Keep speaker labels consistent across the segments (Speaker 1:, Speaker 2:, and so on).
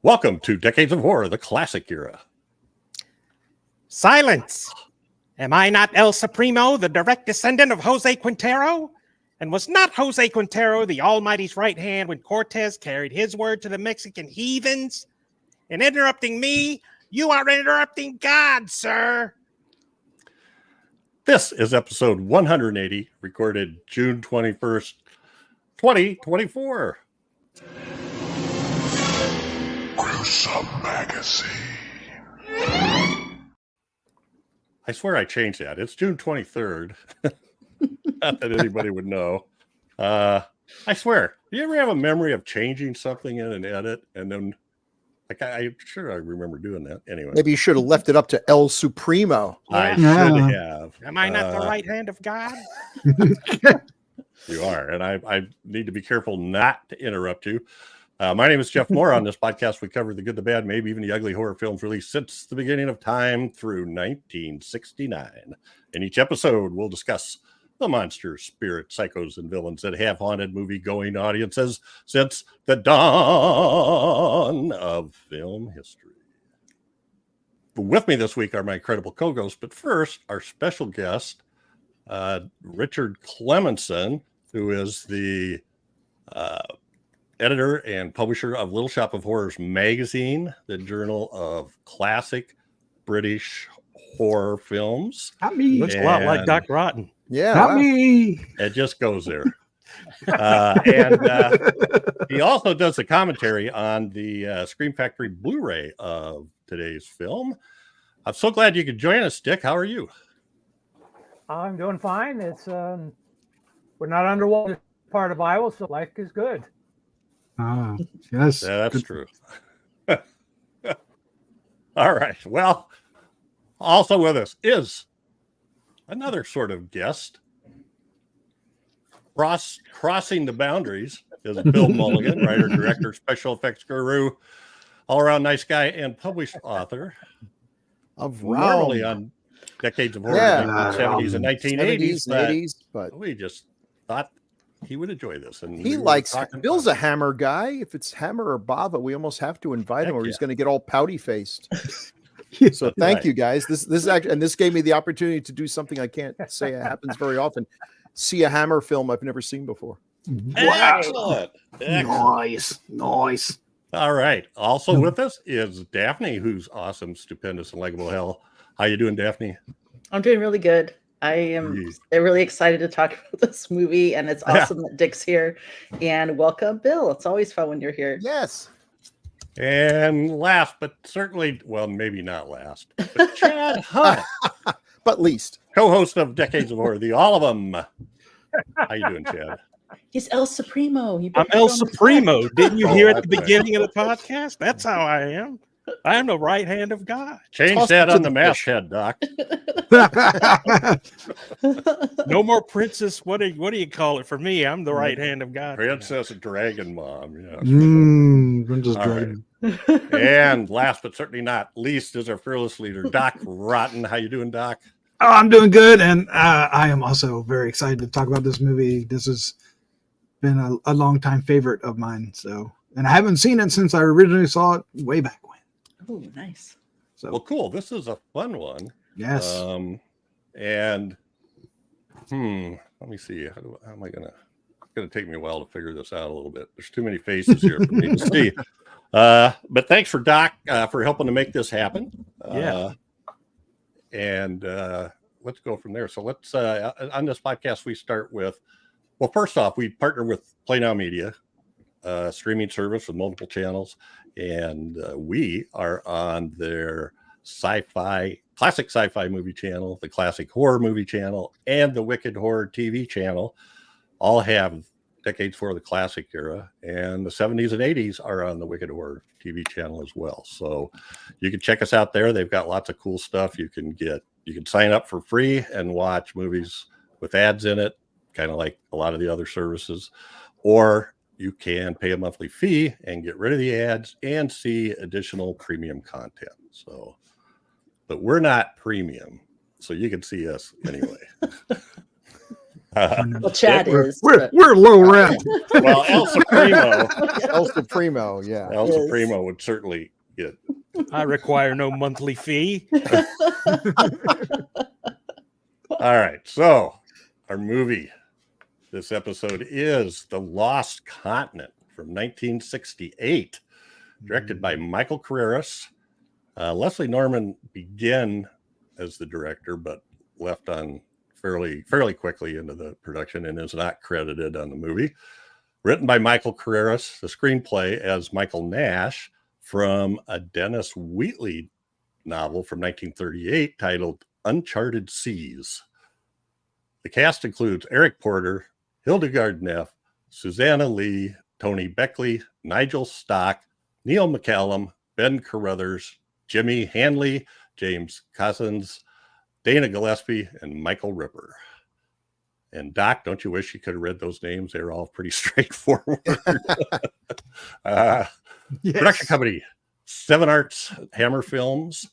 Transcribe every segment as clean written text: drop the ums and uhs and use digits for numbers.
Speaker 1: Welcome to Decades of Horror, the classic era.
Speaker 2: Silence! Am I not El Supremo, the direct descendant of Jose Quintero? And was not Jose Quintero the Almighty's right hand when Cortez carried his word to the Mexican heathens? In interrupting me, you are interrupting God, sir.
Speaker 1: This is episode 180, recorded June 21st, 2024.
Speaker 3: Gruesome magazine.
Speaker 1: I swear I changed that. It's June 23rd. Not that anybody would know. I swear. Do you ever have a memory of changing something in an edit and then, like, I'm sure I remember doing that. Anyway,
Speaker 4: maybe you should have left it up to El Supremo.
Speaker 1: I should have.
Speaker 2: Am I not the right hand of God?
Speaker 1: You are, and I need to be careful not to interrupt you. My name is Jeff Moore. On this podcast, we cover the good, the bad, maybe even the ugly horror films released since the beginning of time through 1969. In each episode, we'll discuss the monsters, spirits, psychos, and villains that have haunted movie-going audiences since the dawn of film history. With me this week are my incredible co-hosts, but first, our special guest, Richard Clemenson, who is the editor and publisher of Little Shop of Horrors magazine, the journal of classic British horror films.
Speaker 2: Not me. Looks a lot like Doc Rotten.
Speaker 4: Yeah,
Speaker 5: not me.
Speaker 1: It just goes there. And he also does the commentary on the Scream Factory Blu-ray of today's film. I'm so glad you could join us, Dick. How are you?
Speaker 5: I'm doing fine. It's we're not underwater part of Iowa, so life is good.
Speaker 1: Yeah,
Speaker 5: Yes,
Speaker 1: that's true. All right. Well, also with us is another sort of guest. Crossing the boundaries is Bill Mulligan, writer, director, special effects guru, all-around nice guy, and published author
Speaker 4: of
Speaker 1: normally on Decades of Horror, in the 1970s and 1980s.
Speaker 4: 80s, but
Speaker 1: we just thought he would enjoy this. And
Speaker 4: he likes Bill's a Hammer guy. If it's Hammer or Bava, we almost have to invite him or he's going to get all pouty faced. So thank you guys. This is actually, and this gave me the opportunity to do something I can't say it happens very often. See a Hammer film I've never seen before.
Speaker 1: Excellent.
Speaker 5: Nice.
Speaker 1: All right. Also with us is Daphne, who's awesome, stupendous, and likable hell. How you doing, Daphne?
Speaker 6: I'm doing really good. I am really excited to talk about this movie, and it's awesome that Dick's here. And welcome, Bill. It's always fun when you're here.
Speaker 4: Yes.
Speaker 1: And last, but certainly, well, maybe not last, but Chad Hunt,
Speaker 4: but least
Speaker 1: co-host of Decades of Horror, the all of them. How you doing, Chad?
Speaker 6: He's El Supremo.
Speaker 2: I'm El Supremo. Didn't you hear at the beginning of the podcast? That's how I am. I am the right hand of God.
Speaker 1: Change that on the masthead, Doc.
Speaker 2: No more princess. What do you call it for me? I'm the right hand of God.
Speaker 1: Princess Dragon Mom. Yeah.
Speaker 5: Princess
Speaker 1: Dragon. Right. And last but certainly not least is our fearless leader, Doc Rotten. How you doing, Doc?
Speaker 5: Oh, I'm doing good, and I am also very excited to talk about this movie. This has been a long time favorite of mine. So, and I haven't seen it since I originally saw it way back when.
Speaker 6: Oh, nice.
Speaker 1: So, well, cool. This is a fun one.
Speaker 5: Yes.
Speaker 1: And let me see. How am I gonna? It's gonna take me a while to figure this out a little bit. There's too many faces here for me to see. But thanks for Doc for helping to make this happen. And let's go from there. So let's on this podcast we start with. Well, first off, we partner with Play Now Media, streaming service with multiple channels, and we are on their classic sci-fi movie channel, the classic horror movie channel, and the Wicked Horror TV channel. All have Decades for the classic era, and the 70s and 80s are on the Wicked Horror TV channel as well. So you can check us out there. They've got lots of cool stuff. You can sign up for free and watch movies with ads in it, kind of like a lot of the other services, or you can pay a monthly fee and get rid of the ads and see additional premium content. So, but we're not premium, so you can see us anyway.
Speaker 6: Well, Chad is.
Speaker 5: We're low rent.
Speaker 1: Well, El Supremo,
Speaker 4: El Supremo, yeah.
Speaker 1: El
Speaker 6: Yes.
Speaker 1: Supremo would certainly get.
Speaker 2: I require no monthly fee.
Speaker 1: All right, so our movie this episode is The Lost Continent from 1968, directed by Michael Carreras. Leslie Norman began as the director, but left on fairly quickly into the production and is not credited on the movie. Written by Michael Carreras, the screenplay as Michael Nash from a Dennis Wheatley novel from 1938 titled Uncharted Seas. The cast includes Eric Porter, Hildegard Neff, Susanna Lee, Tony Beckley, Nigel Stock, Neil McCallum, Ben Carruthers, Jimmy Hanley, James Cousins, Dana Gillespie, and Michael Ripper. And Doc, don't you wish you could have read those names? They're all pretty straightforward.
Speaker 5: Yes.
Speaker 1: Production company, Seven Arts Hammer Films.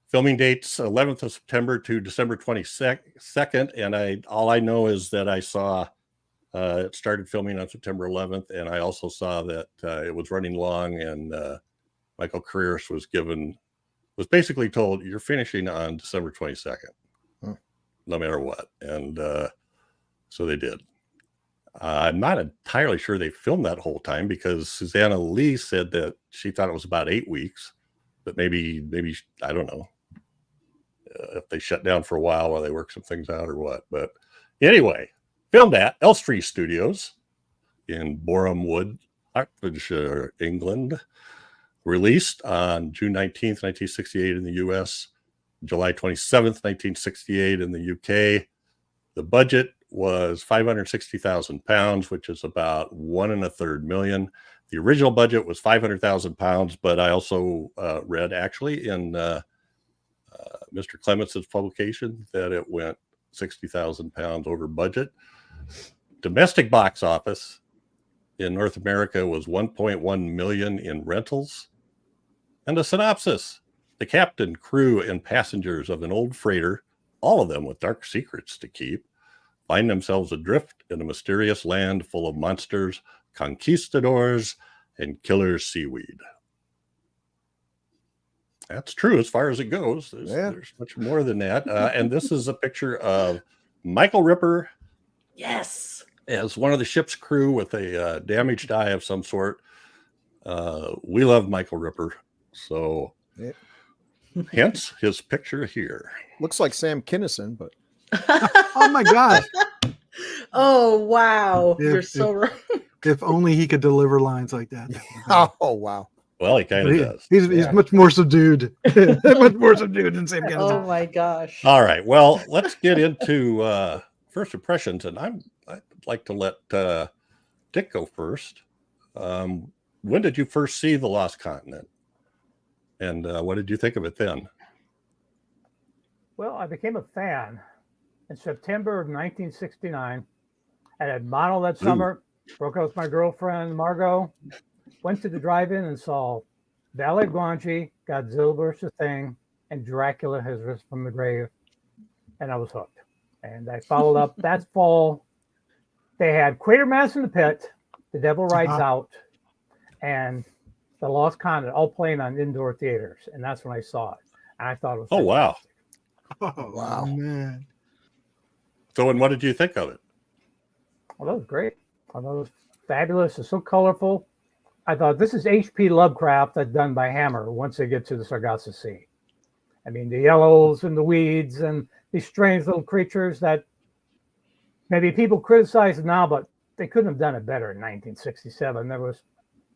Speaker 1: Filming dates 11th of September to December 22nd. And all I know is that I saw it started filming on September 11th. And I also saw that it was running long, and Michael Carreras was basically told, you're finishing on December 22nd, no matter what. And so they did. I'm not entirely sure they filmed that whole time, because Susanna Lee said that she thought it was about 8 weeks, but maybe I don't know if they shut down for a while they worked some things out or what. But anyway, filmed at Elstree Studios in Boreham Wood, Hertfordshire, England. Released on June 19th, 1968 in the US, July 27th, 1968 in the UK. The budget was £560,000, which is about £1.33 million. The original budget was £500,000, but I also read actually in Mr. Clements' publication that it went £60,000 over budget. Domestic box office in North America was 1.1 million in rentals. And a synopsis: the captain, crew, and passengers of an old freighter, all of them with dark secrets to keep, find themselves adrift in a mysterious land full of monsters, conquistadors, and killer seaweed. That's true as far as it goes. There's much more than that. And this is a picture of Michael Ripper.
Speaker 6: Yes.
Speaker 1: As one of the ship's crew with a damaged eye of some sort. We love Michael Ripper. So hence his picture here.
Speaker 4: Looks like Sam Kinison, but
Speaker 5: Oh my gosh.
Speaker 6: Oh, wow. You're so wrong.
Speaker 5: If only he could deliver lines like that.
Speaker 4: oh wow.
Speaker 1: Well, he kind of does.
Speaker 5: He's much more subdued. Much more subdued than Sam Kinison.
Speaker 6: Oh my gosh.
Speaker 1: All right. Well, let's get into first impressions, and I'd like to let Dick go first. When did you first see The Lost Continent? And what did you think of it then?
Speaker 7: Well, I became a fan in September of 1969. I had modeled that summer, broke up with my girlfriend, Margot, went to the drive-in and saw Valley of Guanchi, Godzilla vs. Thing, and Dracula Has Risen from the Grave. And I was hooked. And I followed up that fall. They had Quatermass in the Pit, The Devil Rides Out, and The Lost Continent, all playing on indoor theaters. And that's when I saw it. And I thought it was fantastic.
Speaker 5: Oh, wow, man.
Speaker 1: So, and what did you think of it?
Speaker 7: Well, that was great. I thought it was fabulous. It's so colorful. I thought this is H.P. Lovecraft that's done by Hammer once they get to the Sargasso Sea. I mean, the yellows and the weeds and these strange little creatures that maybe people criticize now, but they couldn't have done it better in 1967. There was,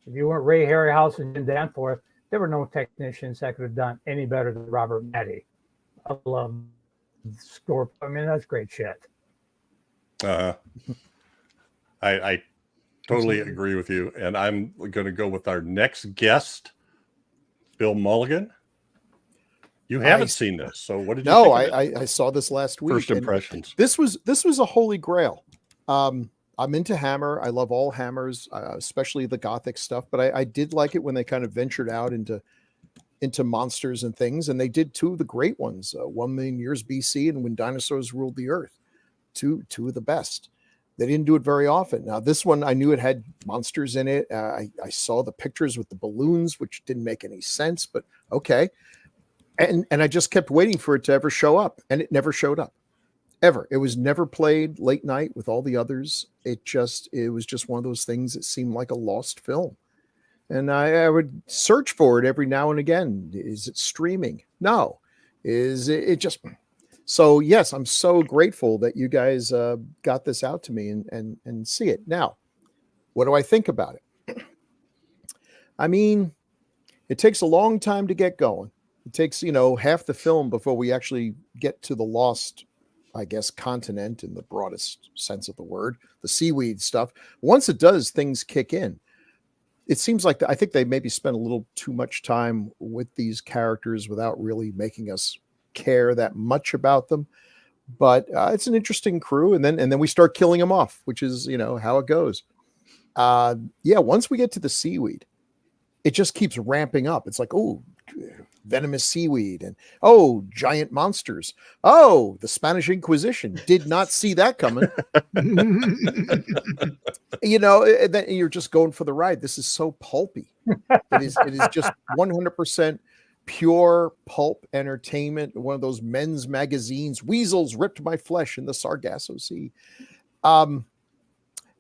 Speaker 7: if you weren't Ray Harryhausen and Jim Danforth, there were no technicians that could have done any better than Robert Matty. I love the score. I mean, that's great shit.
Speaker 1: I totally agree with you. And I'm going to go with our next guest, Bill Mulligan. You haven't seen this, so what did you think of it?
Speaker 4: I saw this last week.
Speaker 1: First impressions.
Speaker 4: This was a holy grail. I'm into Hammer. I love all Hammers, especially the Gothic stuff. But I did like it when they kind of ventured out into monsters and things, and they did two of the great ones, 1 million years BC and When Dinosaurs Ruled the Earth. two of the best. They didn't do it very often. Now this one, I knew it had monsters in it. I saw the pictures with the balloons, which didn't make any sense, but okay. And I just kept waiting for it to ever show up, and it never showed up. Ever. It was never played late night with all the others. It was just one of those things that seemed like a lost film. And I would search for it every now and again. Is it streaming? No. Is it just... So yes, I'm so grateful that you guys got this out to me and see it. Now, what do I think about it? I mean, it takes a long time to get going. It takes, half the film before we actually get to the lost, I guess, continent in the broadest sense of the word, the seaweed stuff. Once it does, things kick in. It seems like I think they maybe spent a little too much time with these characters without really making us care that much about them. But it's an interesting crew, and then we start killing them off, which is how it goes. Once we get to the seaweed, it just keeps ramping up. It's like, oh, venomous seaweed, and oh, giant monsters. Oh, the Spanish Inquisition. Did not see that coming. Then you're just going for the ride. This is so pulpy. It is just 100% pure pulp entertainment. One of those men's magazines. Weasels ripped my flesh in the Sargasso Sea. And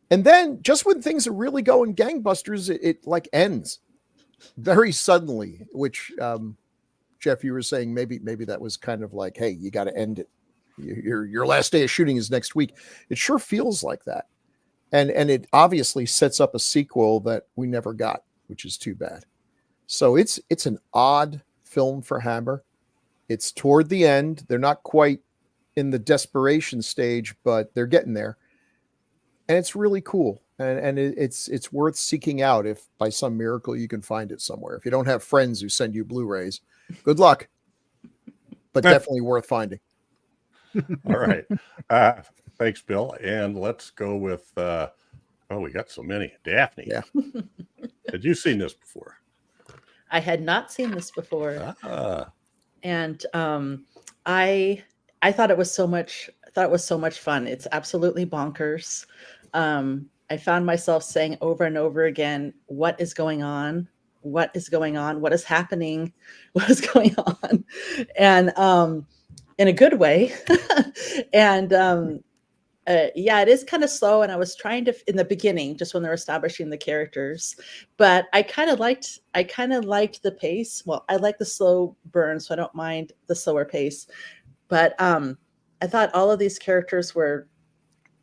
Speaker 4: then just when things are really going gangbusters, it like ends very suddenly, which Jeff, you were saying maybe that was kind of like, hey, you got to end it. Your last day of shooting is next week. It sure feels like that. And it obviously sets up a sequel that we never got, which is too bad. So it's an odd film for Hammer. It's toward the end. They're not quite in the desperation stage, but they're getting there. And it's really cool. And it's worth seeking out if by some miracle you can find it somewhere. If you don't have friends who send you Blu-rays, good luck. But definitely worth finding.
Speaker 1: All right. Thanks, Bill. And let's go with we got so many. Daphne.
Speaker 4: Yeah.
Speaker 1: Had you seen this before?
Speaker 6: I had not seen this before. And I thought it was so much fun. It's absolutely bonkers. I found myself saying over and over again, what is going on? What is going on? What is happening? What is going on? And in a good way. And it is kind of slow. And I was trying to, in the beginning, just when they're establishing the characters, but I kind of liked the pace. Well, I like the slow burn, so I don't mind the slower pace. But I thought all of these characters were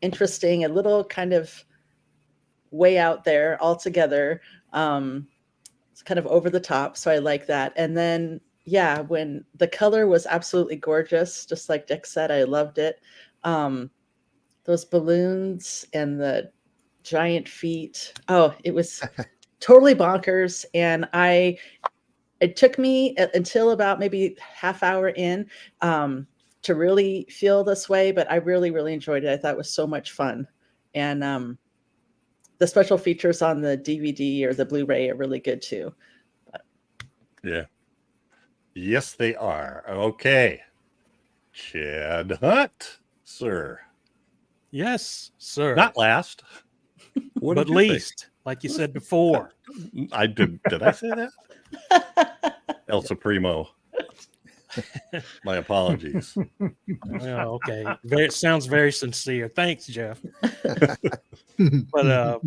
Speaker 6: interesting, a little kind of way out there altogether. It's kind of over the top. So I like that. And then, when the color was absolutely gorgeous, just like Dick said, I loved it. Those balloons and the giant feet. Oh, it was totally bonkers. And it took me until about maybe half hour in to really feel this way, but I really, really enjoyed it. I thought it was so much fun. And the special features on the DVD or the Blu-ray are really good too.
Speaker 1: Yeah. Yes, they are. Okay. Chad Hunt, sir.
Speaker 2: Yes, sir.
Speaker 1: Not last. What
Speaker 2: but
Speaker 1: did you
Speaker 2: least,
Speaker 1: think?
Speaker 2: like you said before.
Speaker 1: I did. Did I say that? El Supremo. My apologies.
Speaker 2: Oh, okay. It sounds very sincere. Thanks, Jeff. But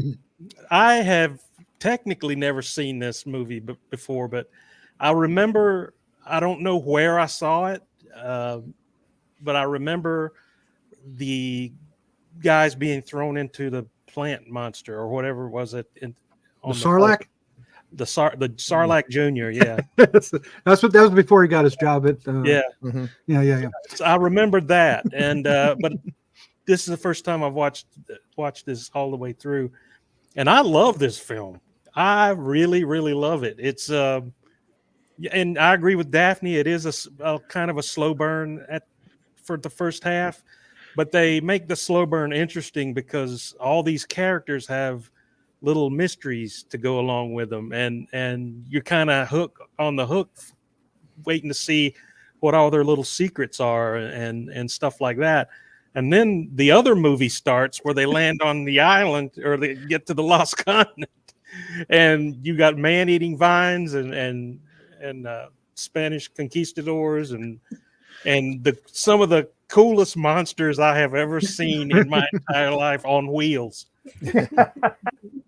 Speaker 2: I have technically never seen this movie before, but I remember, I don't know where I saw it, but I remember the guys being thrown into the plant monster or whatever was it.
Speaker 5: The Sarlacc?
Speaker 2: The Sarlacc Jr. Yeah.
Speaker 5: that was before he got his job at
Speaker 2: yeah.
Speaker 4: Mm-hmm.
Speaker 5: Yeah.
Speaker 2: So I remembered that. And but this is the first time I've watched this all the way through. And I love this film. I really, really love it. It's and I agree with Daphne. It is a kind of a slow burn for the first half, but they make the slow burn interesting because all these characters have little mysteries to go along with them, and you're kind of on the hook, waiting to see what all their little secrets are and stuff like that. And then the other movie starts where they land on the island or they get to the lost continent, and you got man-eating vines and Spanish conquistadors and some of the coolest monsters I have ever seen in my entire life on wheels.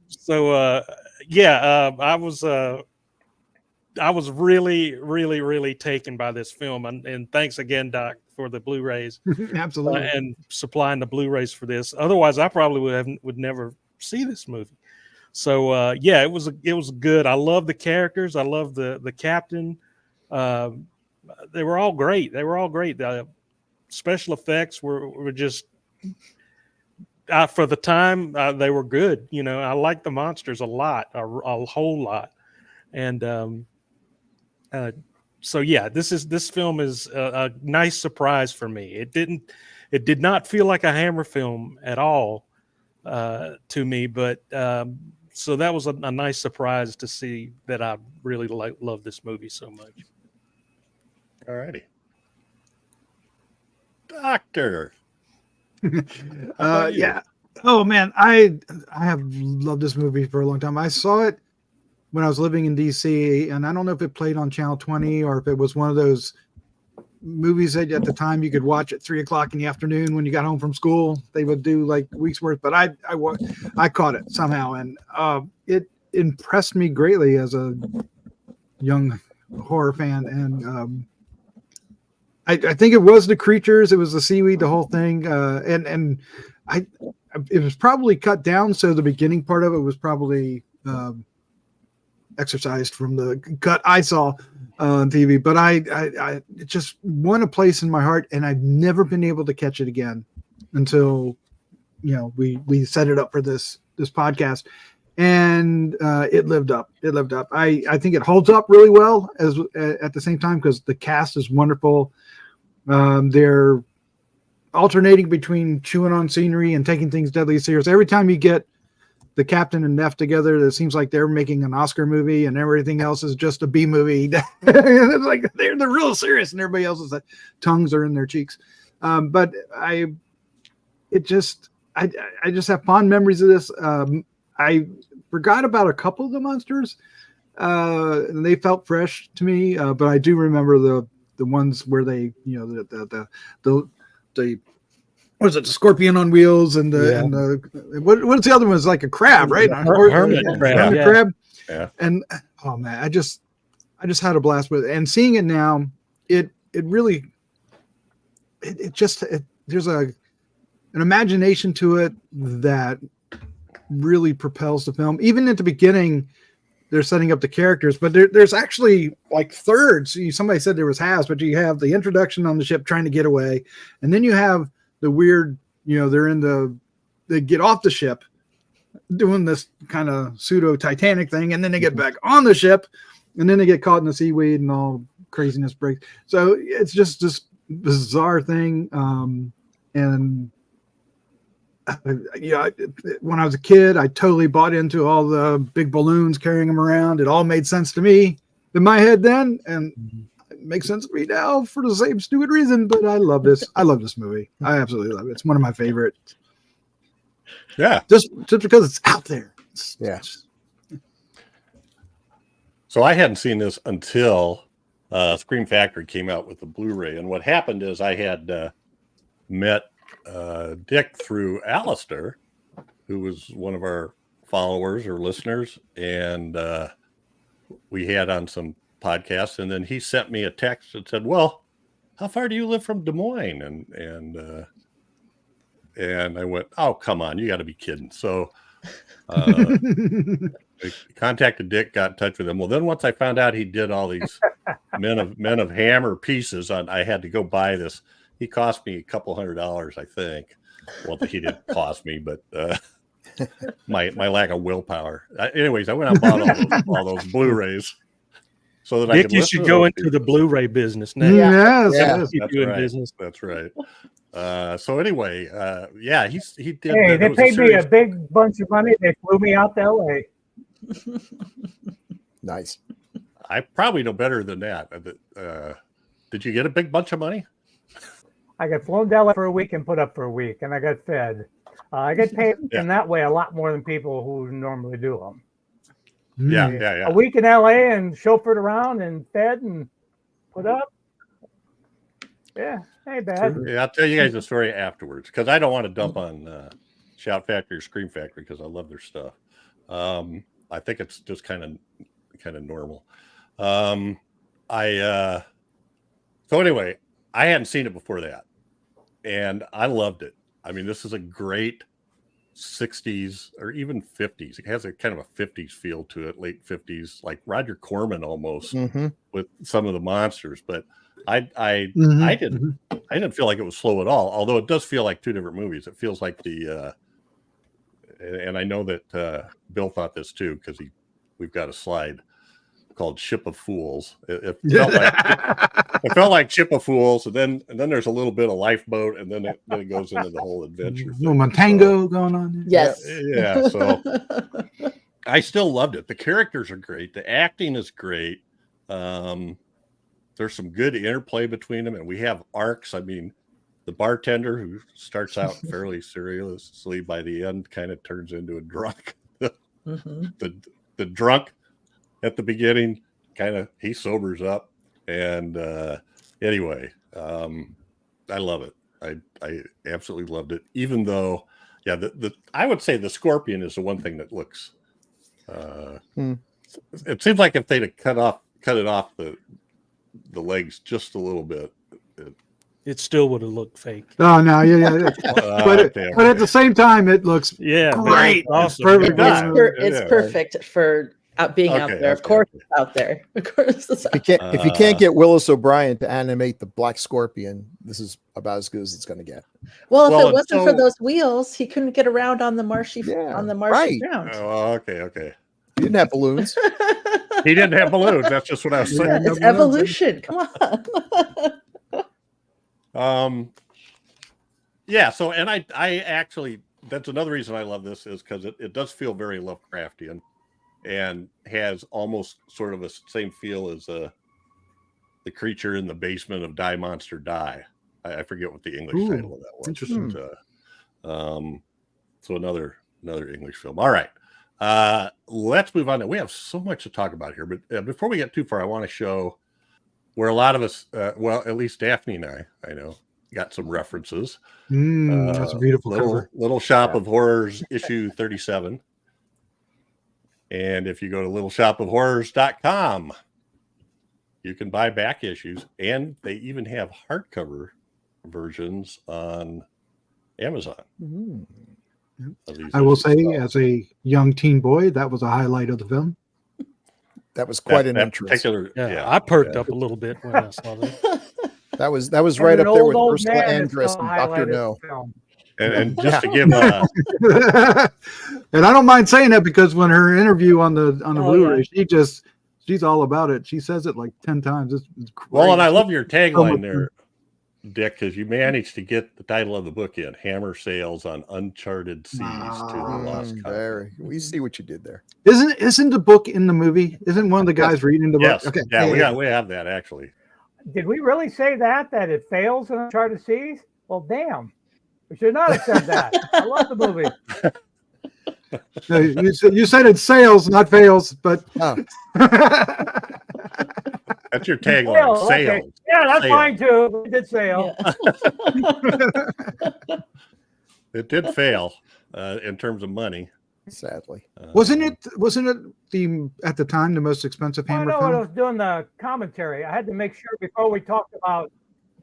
Speaker 2: So I was really, really, really taken by this film, and thanks again, Doc, for the Blu-rays.
Speaker 5: Absolutely.
Speaker 2: And supplying the Blu-rays for this. Otherwise, I probably would never see this movie. So it was good. I love the characters. I love the captain. They were all great. The special effects were just for the time they were good. You know, I like the monsters a lot, a whole lot, and this film is a nice surprise for me. It did not feel like a Hammer film at all to me, but so that was a nice surprise to see that I really love this movie so much.
Speaker 1: All righty. Doctor.
Speaker 5: Yeah. Oh man, I have loved this movie for a long time. I saw it when I was living in DC, and I don't know if it played on Channel 20 or if it was one of those movies that at the time you could watch at 3:00 in the afternoon when you got home from school. They would do like weeks worth, but I caught it somehow, and it impressed me greatly as a young horror fan. And I think it was the creatures, it was the seaweed, the whole thing, and it was probably cut down, so the beginning part of it was probably exercised from the cut I saw on TV. But I it just won a place in my heart, and I've never been able to catch it again until we set it up for this podcast, and it lived up. I think it holds up really well as at the same time, because the cast is wonderful. They're alternating between chewing on scenery and taking things deadly serious. Every time you get the captain and Neff together, it seems like they're making an Oscar movie, and everything else is just a B movie. It's like they're real serious, and everybody else's tongues are in their cheeks. But I just have fond memories of this. I forgot about a couple of the monsters, and they felt fresh to me. But I do remember the ones where they, the what is it, the scorpion on wheels, and what's the other one? Is like a crab, right?
Speaker 2: Hermit crab.
Speaker 5: Crab.
Speaker 1: Yeah.
Speaker 5: And oh man, I just had a blast with it. And seeing it now, it really there's an imagination to it that really propels the film. Even at the beginning, they're setting up the characters, but there's actually like thirds. Somebody said there was halves, but you have the introduction on the ship trying to get away, and then you have the weird, they get off the ship doing this kind of pseudo Titanic thing, and then they get back on the ship, and then they get caught in the seaweed and all craziness breaks. So it's just this bizarre thing. And when I was a kid, I totally bought into all the big balloons, carrying them around. It all made sense to me in my head then, and it makes sense to me now for the same stupid reason. But I love this. I love this movie. I absolutely love it. It's one of my favorites.
Speaker 1: Yeah,
Speaker 5: just because it's out there.
Speaker 1: So I hadn't seen this until Scream Factory came out with the Blu-ray, and what happened is I had met Dick through Alistair, who was one of our followers or listeners, and we had on some podcasts, and then he sent me a text that said, "Well, how far do you live from Des Moines?" And I went, "Oh, come on, you got to be kidding." So I contacted Dick, got in touch with him. Well, then once I found out he did all these Men of Hammer pieces, I had to go buy this. He cost me $200, I think. Well, he didn't cost me, but my lack of willpower. Anyways, I went out and bought all those Blu-rays so that
Speaker 2: Dick,
Speaker 1: I could.
Speaker 2: You should go into the Blu-ray business now.
Speaker 5: Yes.
Speaker 2: Keep you in business.
Speaker 1: That's right. So anyway, he did.
Speaker 7: Hey, they paid me a big bunch of money. They flew me out to LA.
Speaker 4: Nice.
Speaker 1: I probably know better than that. Did you get a big bunch of money?
Speaker 7: I got flown down for a week and put up for a week, and I got fed. I get paid in that way a lot more than people who normally do them.
Speaker 1: Yeah.
Speaker 7: A week in LA and chauffeured around and fed and put up. Yeah, hey, bad.
Speaker 1: Yeah, I'll tell you guys the story afterwards because I don't want to dump on Shout Factory or Scream Factory because I love their stuff. I think it's just kind of normal. So anyway, I hadn't seen it before that, and I loved it. I mean, this is a great 60s or even 50s. It has a kind of a 50s feel to it, late 50s, like Roger Corman almost with some of the monsters. But I didn't feel like it was slow at all. Although it does feel like two different movies. It feels like and I know that Bill thought this too because we've got a slide called Ship of Fools. It felt like Ship of Fools, and then there's a little bit of Lifeboat, and then it goes into the whole adventure.
Speaker 5: Little Montango going on there.
Speaker 6: Yes.
Speaker 1: Yeah. So I still loved it. The characters are great. The acting is great. There's some good interplay between them, and we have arcs. I mean, the bartender who starts out fairly seriously, by the end kind of turns into a drunk. The drunk at the beginning he sobers up, and anyway, I love it. I absolutely loved it, even though I would say the scorpion is the one thing that looks it seems like if they'd have cut it off the legs just a little bit,
Speaker 2: It still would have looked fake.
Speaker 5: Oh no, yeah. But at the same time, it looks great.
Speaker 2: Awesome.
Speaker 5: Perfect.
Speaker 6: It's perfect for being out there. Of course, it's out there. Of course, it's out there.
Speaker 4: If you can't get Willis O'Brien to animate the black scorpion, this is about as good as it's going to get.
Speaker 6: Well, if it wasn't for those wheels, he couldn't get around on the marshy ground.
Speaker 1: Oh, okay.
Speaker 4: He didn't have balloons.
Speaker 1: He didn't have balloons. That's just what I was saying.
Speaker 6: It's evolution. Come on.
Speaker 1: Yeah. So, and I actually, that's another reason I love this is because it does feel very Lovecraftian and has almost sort of a same feel as the creature in the basement of Die Monster Die. I forget what the English title of that was.
Speaker 5: Interesting.
Speaker 1: But, so another English film. All right. Let's move on. We have so much to talk about here, but before we get too far, I want to show where a lot of us, well, at least Daphne and I know, got some references.
Speaker 5: That's a beautiful cover.
Speaker 1: Little Shop of Horrors, issue 37. And if you go to littleshopofhorrors.com, you can buy back issues, and they even have hardcover versions on Amazon.
Speaker 5: I will say, as a young teen boy, that was a highlight of the film.
Speaker 4: That was quite an interest.
Speaker 2: I perked up a little bit when I saw that.
Speaker 4: That was right up there with Ursula Andress and Dr. No.
Speaker 1: And just to give
Speaker 5: and I don't mind saying that because when her interview on the Blu-ray, she's all about it. She says it like 10 times. It's
Speaker 1: well, and I love your tagline there, Dick, because you managed to get the title of the book in Hammer Sails on Uncharted Seas to the Lost Continent.
Speaker 4: We see what you did there.
Speaker 5: Isn't the book in the movie? Isn't one of the guys reading the book?
Speaker 1: Yes.
Speaker 5: Okay.
Speaker 1: Yeah, we have that actually.
Speaker 7: Did we really say that it fails in Uncharted Seas? Well, damn. We should not have said that. I love the movie.
Speaker 5: No, you said it sails, not fails, but
Speaker 1: that's your tagline. Sails.
Speaker 7: Okay. Yeah, that's fine too. It did sail.
Speaker 6: Yeah.
Speaker 1: It did fail in terms of money.
Speaker 4: Sadly,
Speaker 5: wasn't it at the time the most expensive Hammer
Speaker 7: I know
Speaker 5: film?
Speaker 7: when I was doing the commentary, I had to make sure before we talked about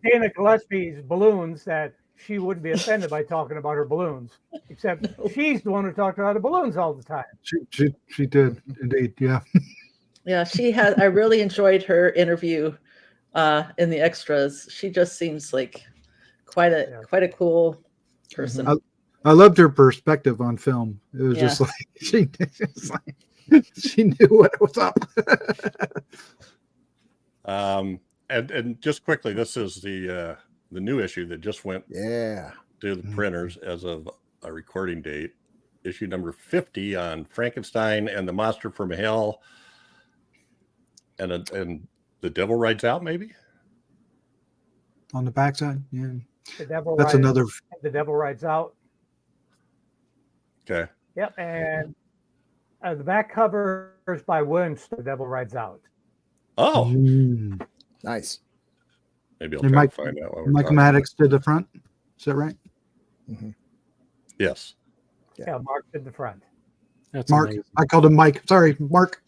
Speaker 7: Dana Gillespie's balloons that she wouldn't be offended by talking about her balloons. Except she's the one who talked about the balloons all the time.
Speaker 5: She did indeed, yeah.
Speaker 6: Yeah, she had. I really enjoyed her interview in the extras. She just seems like quite a cool person.
Speaker 5: I loved her perspective on film. It was just like she knew what was up.
Speaker 1: And just quickly, this is the new issue that just went to the printers as of a recording date. Issue number 50 on Frankenstein and the Monster from Hell, and the Devil Rides Out, maybe
Speaker 5: on the backside. Yeah,
Speaker 7: The Devil
Speaker 5: That's
Speaker 7: Rides,
Speaker 5: another.
Speaker 7: The Devil Rides Out.
Speaker 1: Okay.
Speaker 7: Yep, and the back cover is by Williams. The Devil Rides Out.
Speaker 1: Oh,
Speaker 5: Mm.
Speaker 4: Nice.
Speaker 1: maybe I'll
Speaker 5: And
Speaker 1: try
Speaker 5: Mike-
Speaker 1: to find out. What we're
Speaker 5: Mike
Speaker 1: talking about.
Speaker 5: Maddox did the front. Is that right?
Speaker 1: Yes.
Speaker 7: Yeah, Mark did the front.
Speaker 2: That's
Speaker 5: Mark.
Speaker 2: amazing.
Speaker 5: I called him Mike. Sorry, Mark.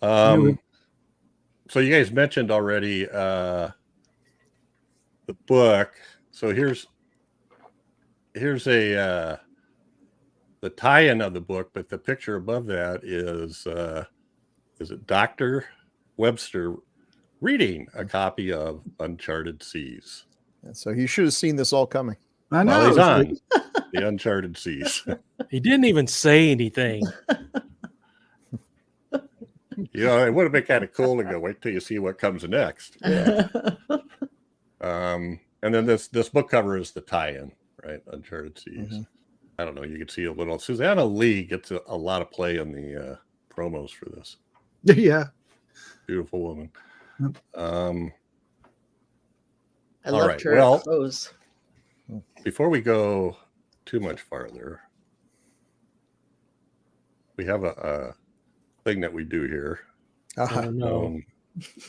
Speaker 1: So you guys mentioned already the book. So here's a the tie-in of the book, but the picture above that is it Dr. Webster reading a copy of Uncharted Seas?
Speaker 4: And so you should have seen this all coming.
Speaker 5: I know.
Speaker 1: While he's
Speaker 5: it's
Speaker 1: on
Speaker 5: like-
Speaker 1: the Uncharted Seas.
Speaker 2: He didn't even say anything.
Speaker 1: You know, it would have been kind of cool to go wait till you see what comes next. And then this book cover is the tie-in, right? Uncharted Seas. I don't know. You can see a little. Susanna Lee gets a lot of play in the promos for this.
Speaker 5: Yeah.
Speaker 1: Beautiful woman.
Speaker 5: Yep.
Speaker 6: I
Speaker 1: All
Speaker 6: loved
Speaker 1: right,
Speaker 6: her
Speaker 1: well-
Speaker 6: clothes.
Speaker 1: Before we go too much farther, we have a thing that we do here
Speaker 4: Uh-huh.
Speaker 2: Oh, no.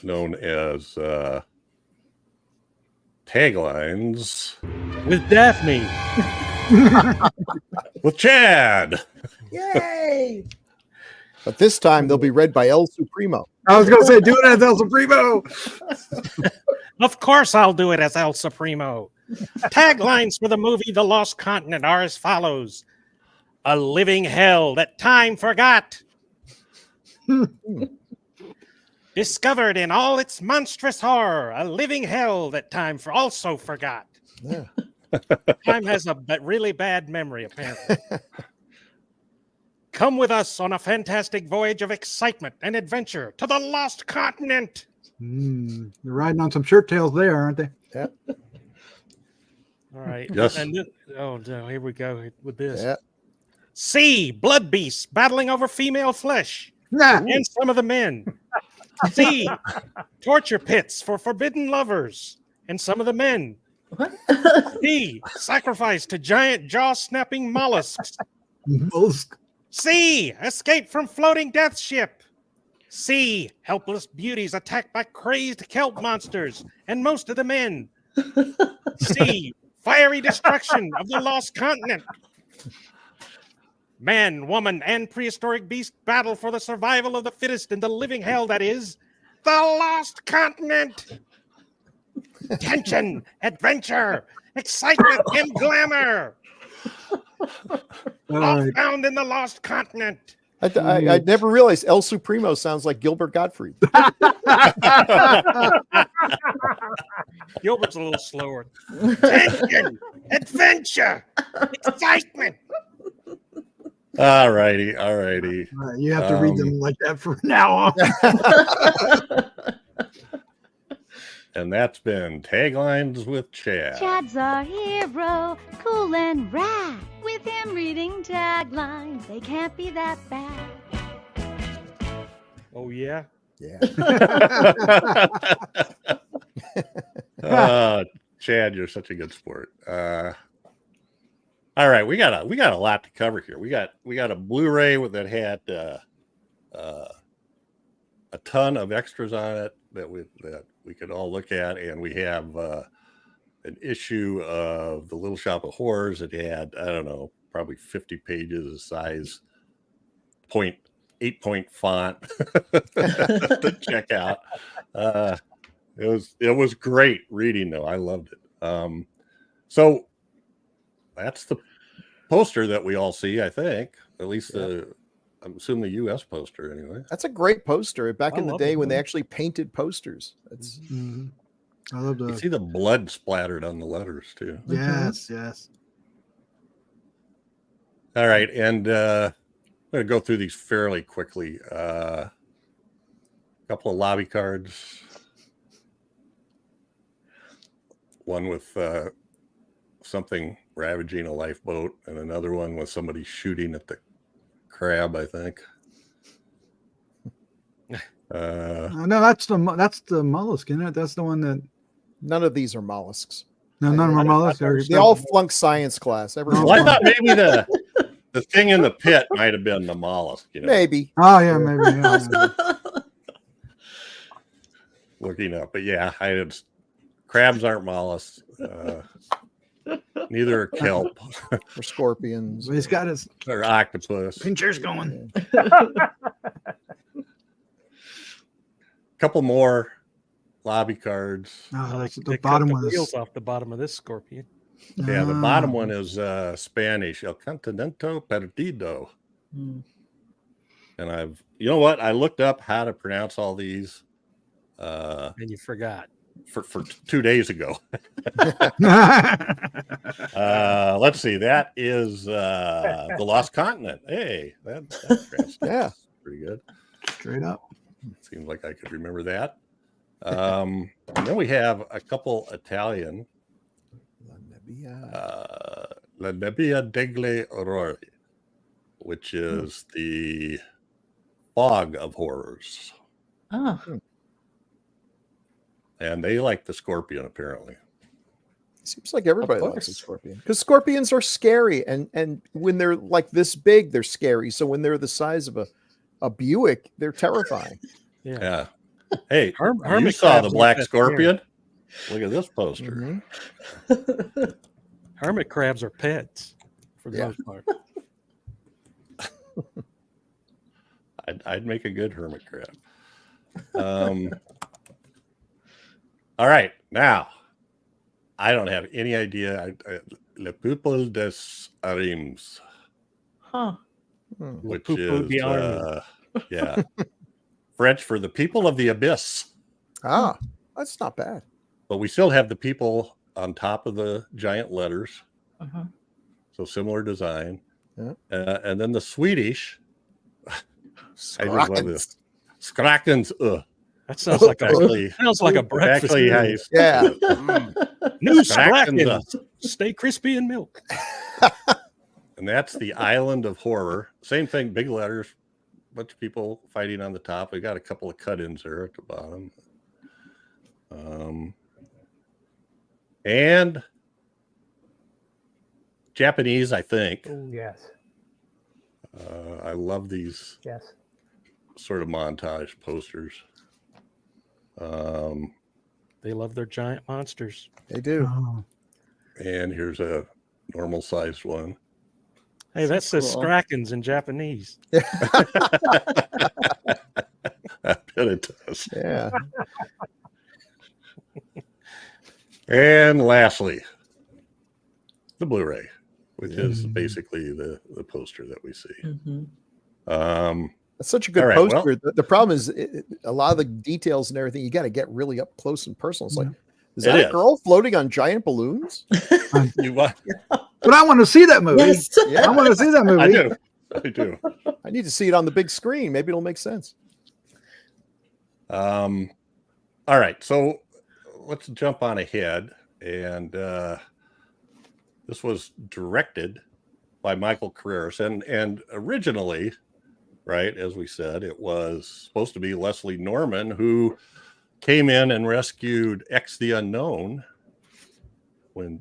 Speaker 1: known as taglines
Speaker 2: With Daphne.
Speaker 1: with Chad.
Speaker 6: Yay!
Speaker 4: But this time they'll be read by El Supremo.
Speaker 5: I was going to say, do it as El Supremo.
Speaker 2: Of course, I'll do it as El Supremo. Taglines for the movie The Lost Continent are as follows: a living hell that time forgot. Discovered in all its monstrous horror, a living hell that time also forgot.
Speaker 4: Yeah.
Speaker 2: Time has a really bad memory, apparently. Come with us on a fantastic voyage of excitement and adventure to the Lost Continent.
Speaker 5: You're riding on some shirt tails there, aren't they?
Speaker 2: All right.
Speaker 1: Yes.
Speaker 2: And oh, no, here we go with this.
Speaker 4: Yeah.
Speaker 2: C, blood beasts battling over female flesh
Speaker 5: Nah.
Speaker 2: and some of the men. C, torture pits for forbidden lovers and some of the men. D, sacrifice to giant jaw-snapping mollusks.
Speaker 5: Mollusk.
Speaker 2: C, escape from floating death ship. C, helpless beauties attacked by crazed kelp monsters and most of the men. C, fiery destruction of the lost continent. Man, woman, and prehistoric beast battle for the survival of the fittest in the living hell that is the Lost Continent. Tension, adventure, excitement, and glamour.
Speaker 5: All
Speaker 2: All
Speaker 5: right.
Speaker 2: found in the Lost Continent.
Speaker 4: I never realized El Supremo sounds like Gilbert Gottfried.
Speaker 2: Gilbert's a little slower. Tension, adventure, excitement.
Speaker 1: All righty.
Speaker 5: All right, you have to read them like that from now on.
Speaker 1: And that's been Taglines with Chad.
Speaker 8: Chad's our hero, cool and rad. With him reading taglines, they can't be that bad.
Speaker 2: Oh, yeah.
Speaker 4: Yeah.
Speaker 1: Chad, you're such a good sport. All right, we got a lot to cover here. We got a Blu-ray that had a ton of extras on it that we could all look at, and we have an issue of the Little Shop of Horrors that had, I don't know, probably 50 pages of size 8-point font to check out. It was great reading though. I loved it. So that's the poster that we all see, I think. At least I'm assuming the US poster anyway.
Speaker 4: That's a great poster. Back in the
Speaker 2: love
Speaker 4: day
Speaker 2: it.
Speaker 4: when they actually painted posters. That's
Speaker 5: I love
Speaker 1: You
Speaker 5: the.
Speaker 1: see the blood splattered on the letters too.
Speaker 5: Yes.
Speaker 1: All right, and I'm going to go through these fairly quickly. A couple of lobby cards. One with something ravaging a lifeboat, and another one with somebody shooting at the crab, I think.
Speaker 5: No, that's the mollusk, isn't it? That's the one that.
Speaker 4: none of these are mollusks.
Speaker 5: No, none of them are mollusks.
Speaker 4: They all flunked science class. Everyone.
Speaker 1: Well, I thought maybe the thing in the pit might have been the mollusk. You know,
Speaker 4: Maybe.
Speaker 5: Oh yeah, maybe. Yeah.
Speaker 1: looking up, but yeah, crabs aren't mollusks. Neither are kelp
Speaker 4: Or scorpions.
Speaker 5: He's got his
Speaker 1: or octopus.
Speaker 5: pinchers going.
Speaker 1: Couple more lobby cards.
Speaker 5: Oh, that's
Speaker 2: They
Speaker 5: the
Speaker 2: cut
Speaker 5: bottom
Speaker 2: the
Speaker 5: one.
Speaker 2: wheels off the bottom of this scorpion.
Speaker 1: Yeah, the bottom one is Spanish, El Continente Perdido.
Speaker 6: Hmm.
Speaker 1: And you know what? I looked up how to pronounce all these
Speaker 2: And you forgot.
Speaker 1: for 2 days ago. Let's see. That is the Lost Continent. Hey, that's
Speaker 4: Yeah.
Speaker 1: pretty good.
Speaker 5: Straight up.
Speaker 1: Seems like I could remember that. And then we have a couple Italian. La Nebbia degli Orrori, which is the fog of horrors.
Speaker 6: Oh,
Speaker 1: And they like the scorpion, apparently.
Speaker 4: Seems like everybody
Speaker 6: Of
Speaker 4: likes a
Speaker 6: course.
Speaker 4: scorpion because scorpions are scary, and when they're like this big, they're scary. So when they're the size of a Buick, they're terrifying.
Speaker 1: Yeah. Hey, you
Speaker 2: hermit
Speaker 1: saw
Speaker 2: crabs
Speaker 1: the
Speaker 2: aren't
Speaker 1: black
Speaker 2: that
Speaker 1: scorpion? Look at this poster.
Speaker 4: Mhm.
Speaker 2: Hermit crabs are pets for the
Speaker 4: Yeah.
Speaker 2: most part.
Speaker 1: I'd make a good hermit crab. All right, now I don't have any idea. Le Peuple des Arims,
Speaker 6: huh.
Speaker 1: which
Speaker 2: Peuple
Speaker 1: is
Speaker 2: des Arims.
Speaker 1: yeah, French for the people of the abyss.
Speaker 4: Ah, that's not bad.
Speaker 1: But we still have the people on top of the giant letters,
Speaker 6: Uh-huh.
Speaker 1: so similar design.
Speaker 4: Yeah.
Speaker 1: And then the Swedish. I just love this.
Speaker 4: Skrakens.
Speaker 1: Skrakens.
Speaker 2: That sounds like
Speaker 1: Actually,
Speaker 2: a breakfast.
Speaker 1: actually,
Speaker 2: meal.
Speaker 1: how you
Speaker 4: Yeah.
Speaker 2: New
Speaker 1: Skrakens.
Speaker 2: Skrakens. Stay crispy in milk.
Speaker 1: And that's the Island of Horror. Same thing, big letters, bunch of people fighting on the top. We got a couple of cut-ins there at the bottom. And Japanese, I think.
Speaker 7: Oh, yes.
Speaker 1: I love these
Speaker 7: Yes.
Speaker 1: sort of montage posters.
Speaker 2: They love their giant monsters.
Speaker 4: They do.
Speaker 5: Oh.
Speaker 1: And here's a normal sized one.
Speaker 2: Hey, that says
Speaker 6: Cool.
Speaker 2: Skrakens in Japanese.
Speaker 1: I bet it does.
Speaker 4: Yeah.
Speaker 1: And lastly, the Blu-ray, which is basically the poster that we see.
Speaker 6: Mhm.
Speaker 4: That's such a good
Speaker 1: All right,
Speaker 4: poster.
Speaker 1: well-
Speaker 4: The problem is a lot of the details and everything, you got to get really up close and personal. It's like, is
Speaker 1: It
Speaker 4: that a
Speaker 1: is.
Speaker 4: girl floating on giant balloons?
Speaker 1: You want?
Speaker 5: But I want to see that movie.
Speaker 6: Yes.
Speaker 4: Yeah.
Speaker 5: I want to see that movie.
Speaker 1: I do. I do.
Speaker 4: I need to see it on the big screen. Maybe it'll make sense.
Speaker 1: All right, so let's jump on ahead. And this was directed by Michael Carreras, and originally, right, as we said, it was supposed to be Leslie Norman who came in and rescued X the Unknown when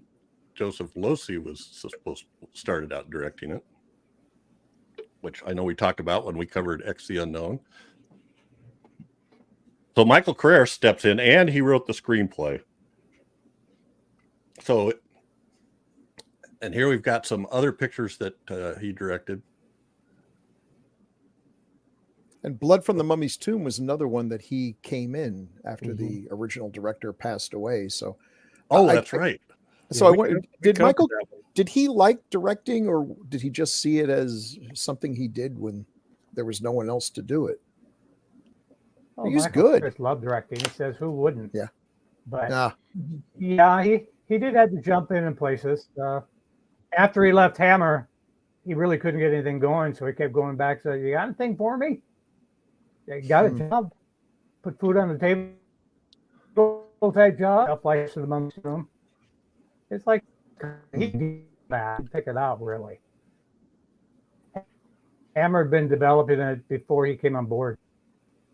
Speaker 1: Joseph Losey was started out directing it, which I know we talked about when we covered X the Unknown. So Michael Carreras steps in and he wrote the screenplay. So, and here we've got some other pictures that he directed.
Speaker 4: And Blood from the Mummy's Tomb was another one that he came in after the original director passed away. So,
Speaker 1: That's right.
Speaker 4: So
Speaker 2: Yeah,
Speaker 4: I wonder,
Speaker 2: we
Speaker 4: did
Speaker 2: covered
Speaker 4: Michael,
Speaker 2: that one.
Speaker 4: did he like directing, or did he just see it as something he did when there was no one else to do it?
Speaker 7: Oh,
Speaker 4: He's
Speaker 7: Michael
Speaker 4: good.
Speaker 7: Chris loved directing. He says, "Who wouldn't?"
Speaker 4: Yeah.
Speaker 7: But
Speaker 4: Ah,
Speaker 7: yeah, he did have to jump in places. After he left Hammer, he really couldn't get anything going, so he kept going back. So, you got anything for me? You got a job? Put food on the table? Type job? Up like to the Mummy's Tomb. It's like he did that. Pick it out, really. Hammer had been developing it before he came on board.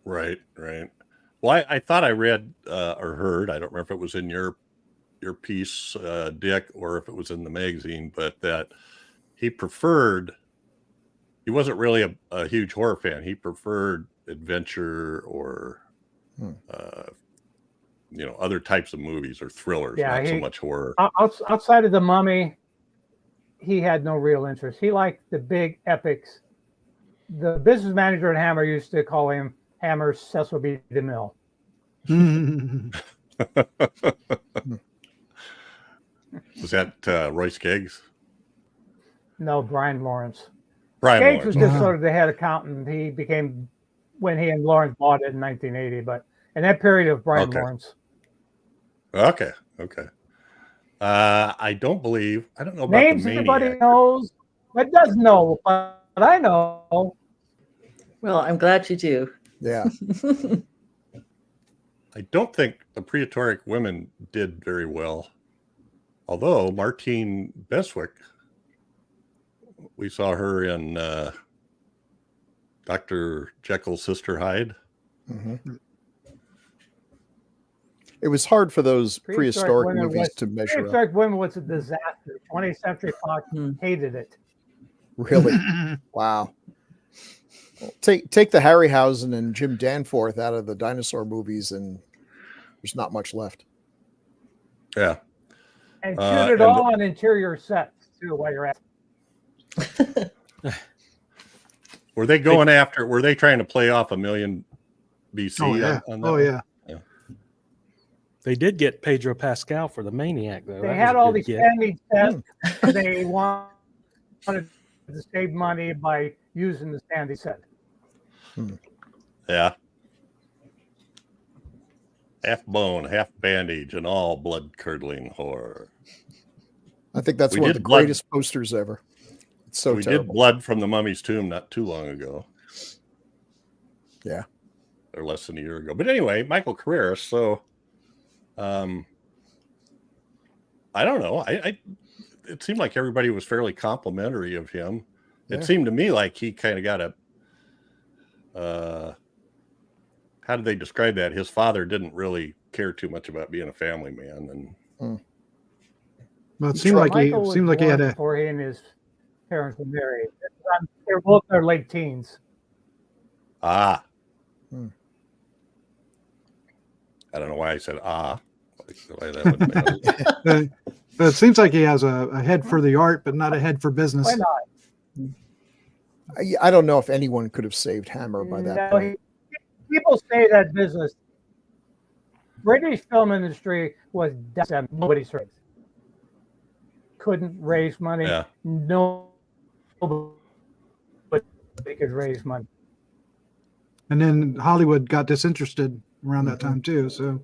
Speaker 1: Right, right. Well, I thought I read or heard, I don't remember if it was in your your piece, Dick, or if it was in the magazine, but that he wasn't really a huge horror fan. He preferred adventure or, other types of movies or thrillers, not so much horror.
Speaker 7: Outside of The Mummy, he had no real interest. He liked the big epics. The business manager at Hammer used to call him Hammer's Cecil B. DeMille.
Speaker 1: Was that Royce Geggs?
Speaker 7: No, Brian Lawrence.
Speaker 1: Brian
Speaker 7: Geggs
Speaker 1: Lawrence.
Speaker 7: was just sort of the head accountant. He became when he and Lawrence bought it in 1980. But in that period of Brian Lawrence.
Speaker 1: Okay. I don't know about
Speaker 7: names
Speaker 1: the
Speaker 7: everybody
Speaker 1: Maniac.
Speaker 7: knows, but does know, but I know.
Speaker 6: Well, I'm glad you do.
Speaker 4: Yeah.
Speaker 1: I don't think the Praetoric Women did very well. Although Martine Beswick, we saw her in Dr. Jekyll's Sister Hyde.
Speaker 4: Mm-hmm. It was hard for those prehistoric movies to measure up.
Speaker 7: Prehistoric Women was a disaster. 20th Century Fox hated it.
Speaker 4: Really? Wow. Take the Harryhausen and Jim Danforth out of the dinosaur movies, and there's not much left.
Speaker 1: Yeah.
Speaker 7: And shoot it all on interior sets, too, while you're at it.
Speaker 1: Were they trying to play off a million BC?
Speaker 5: Oh, yeah.
Speaker 1: On that
Speaker 5: Oh,
Speaker 1: one?
Speaker 5: yeah.
Speaker 2: They did get Pedro Pascal for the Maniac, though.
Speaker 7: They had all these standing sets. They wanted to save money by using the standing set.
Speaker 1: Yeah. Half bone, half bandage, and all blood-curdling horror.
Speaker 4: I think that's one of the greatest posters ever. It's so terrible.
Speaker 1: Did Blood from the Mummy's Tomb not too long ago.
Speaker 4: Yeah.
Speaker 1: Or less than a year ago. But anyway, Michael Carreras, so I don't know. It seemed like everybody was fairly complimentary of him.
Speaker 4: Yeah.
Speaker 1: It seemed to me like he kind of got how did they describe that? His father didn't really care too much about being a family man, and
Speaker 5: well, it seemed like he had a.
Speaker 7: Before he and his parents were married, they were both in their late teens.
Speaker 1: I don't know why I said Why that would make
Speaker 5: it seems like he has a head for the art, but not a head for business.
Speaker 7: Why not?
Speaker 4: I don't know if anyone could have saved Hammer by that point.
Speaker 7: People say that business, British film industry was desperate. Nobody's raised. Couldn't raise money.
Speaker 1: Yeah.
Speaker 7: No, but they could raise money.
Speaker 5: And then Hollywood got disinterested around that time too, so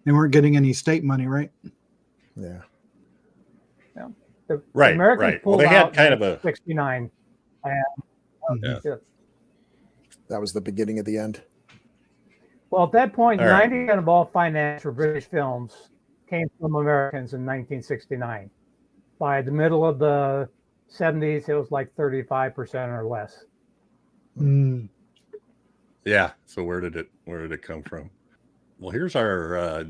Speaker 5: they weren't getting any state money, right?
Speaker 4: Yeah.
Speaker 7: The
Speaker 1: Right.
Speaker 7: Americans
Speaker 1: Well,
Speaker 7: pulled
Speaker 1: they had
Speaker 7: out
Speaker 1: kind
Speaker 7: in
Speaker 1: of a
Speaker 7: 69.
Speaker 1: Yeah.
Speaker 4: That was the beginning of the end.
Speaker 7: Well, at that point,
Speaker 1: All right.
Speaker 7: 90% of all finance for British films came from Americans in 1969. By the middle of the 70s, it was like 35% or less.
Speaker 5: Mm.
Speaker 1: Yeah. So where did it come from? Well, here's our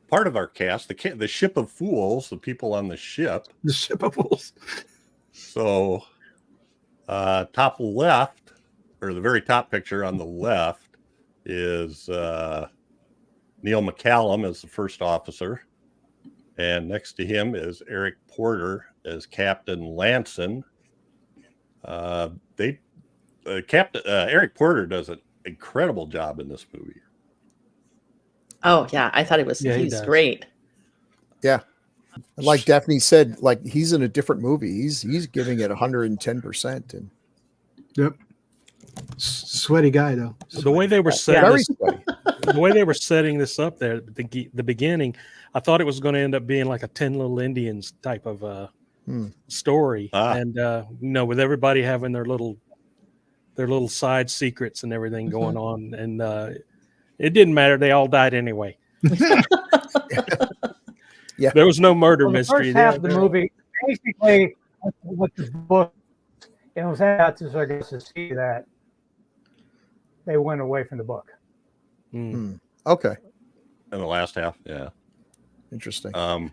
Speaker 1: part of our cast, the ship of fools, the people on the ship.
Speaker 5: The ship of fools.
Speaker 1: So top left, or the very top picture on the left, is Neil McCallum as the first officer. And next to him is Eric Porter as Captain Lanson. Eric Porter does an incredible job in this movie.
Speaker 6: Oh yeah, I thought he
Speaker 2: he
Speaker 6: was
Speaker 2: does.
Speaker 6: great.
Speaker 4: Yeah. And like Daphne said, like he's in a different movie. He's giving it 110%. And
Speaker 5: Yep. Sweaty guy though.
Speaker 2: The way they were setting
Speaker 4: very
Speaker 2: this,
Speaker 4: sweaty.
Speaker 2: the way they were setting this up there at the beginning, I thought it was going to end up being like a 10 Little Indians type of story, and with everybody having their little side secrets and everything going on, and it didn't matter. They all died anyway.
Speaker 4: Yeah.
Speaker 2: There was no murder
Speaker 7: Well, the
Speaker 2: mystery
Speaker 7: first
Speaker 2: there.
Speaker 7: half of the movie, basically, what the book, it was out to, I guess, to see that they went away from the book.
Speaker 4: Okay.
Speaker 1: In the last half, yeah.
Speaker 4: Interesting.
Speaker 1: Um,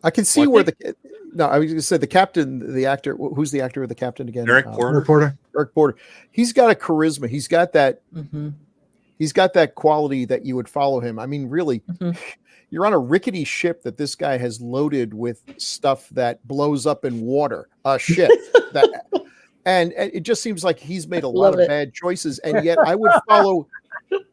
Speaker 4: I can see
Speaker 1: well, I
Speaker 4: where I was going to say the captain, the actor. Who's the actor of the captain again?
Speaker 1: Eric Porter.
Speaker 5: Reporter.
Speaker 4: Eric Porter. He's got a charisma. He's got that.
Speaker 6: Mm-hmm.
Speaker 4: He's got that quality that you would follow him. I mean, really,
Speaker 6: Mm-hmm.
Speaker 4: you're on a rickety ship that this guy has loaded with stuff that blows up in water. A ship that, and it just seems like he's made a lot
Speaker 6: Love
Speaker 4: of
Speaker 6: it.
Speaker 4: bad choices, and yet I would follow.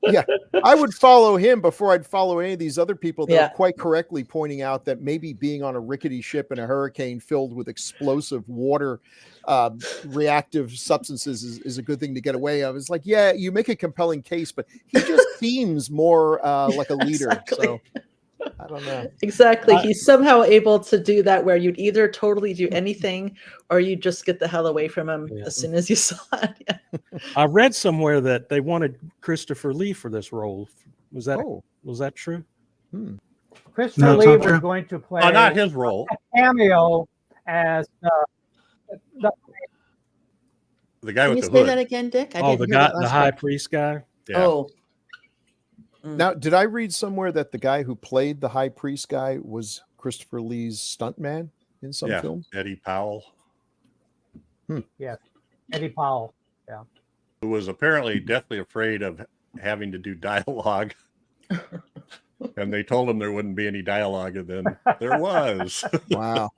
Speaker 4: Yeah, I would follow him before I'd follow any of these other people that are quite correctly pointing out that maybe being on a rickety ship in a hurricane filled with explosive water reactive substances is a good thing to get away of. It's like, yeah, you make a compelling case, but he just seems more like a leader.
Speaker 6: Exactly.
Speaker 4: So I don't know.
Speaker 6: Exactly. He's somehow able to do that where you'd either totally do anything or you just get the hell away from him as soon as you saw it. Yeah.
Speaker 2: I read somewhere that they wanted Christopher Lee for this role. Was that true?
Speaker 7: Christopher
Speaker 5: No, it's
Speaker 7: Lee
Speaker 5: not
Speaker 7: was
Speaker 5: true.
Speaker 7: going to play
Speaker 1: Oh, not his role.
Speaker 7: a cameo as
Speaker 1: The guy
Speaker 6: Can you
Speaker 1: with the
Speaker 6: say
Speaker 1: hood.
Speaker 6: that again, Dick? I
Speaker 2: Oh,
Speaker 6: didn't
Speaker 2: the
Speaker 6: hear
Speaker 2: guy,
Speaker 6: that
Speaker 2: the
Speaker 6: last
Speaker 2: high
Speaker 6: part.
Speaker 2: priest guy.
Speaker 1: Yeah.
Speaker 6: Oh,
Speaker 4: Now, did I read somewhere that the guy who played the high priest guy was Christopher Lee's stuntman in some
Speaker 1: Yeah,
Speaker 4: films?
Speaker 1: Eddie Powell,
Speaker 7: yes, Eddie Powell.
Speaker 1: who was apparently deathly afraid of having to do dialogue. And they told him there wouldn't be any dialogue, and then there was.
Speaker 4: Wow.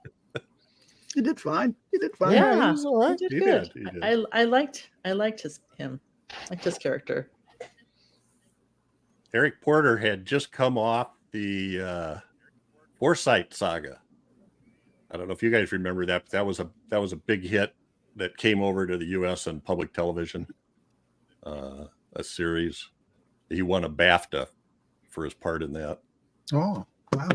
Speaker 5: He did fine. He did fine.
Speaker 6: yeah,
Speaker 4: he was all right.
Speaker 6: he did
Speaker 1: He
Speaker 6: good.
Speaker 1: did, he did.
Speaker 6: I liked him. Liked his character.
Speaker 1: Eric Porter had just come off the Forsyth saga. I don't know if you guys remember that, but that was a big hit that came over to the U.S. on public television. A series. He won a BAFTA for his part in that.
Speaker 5: Oh, wow.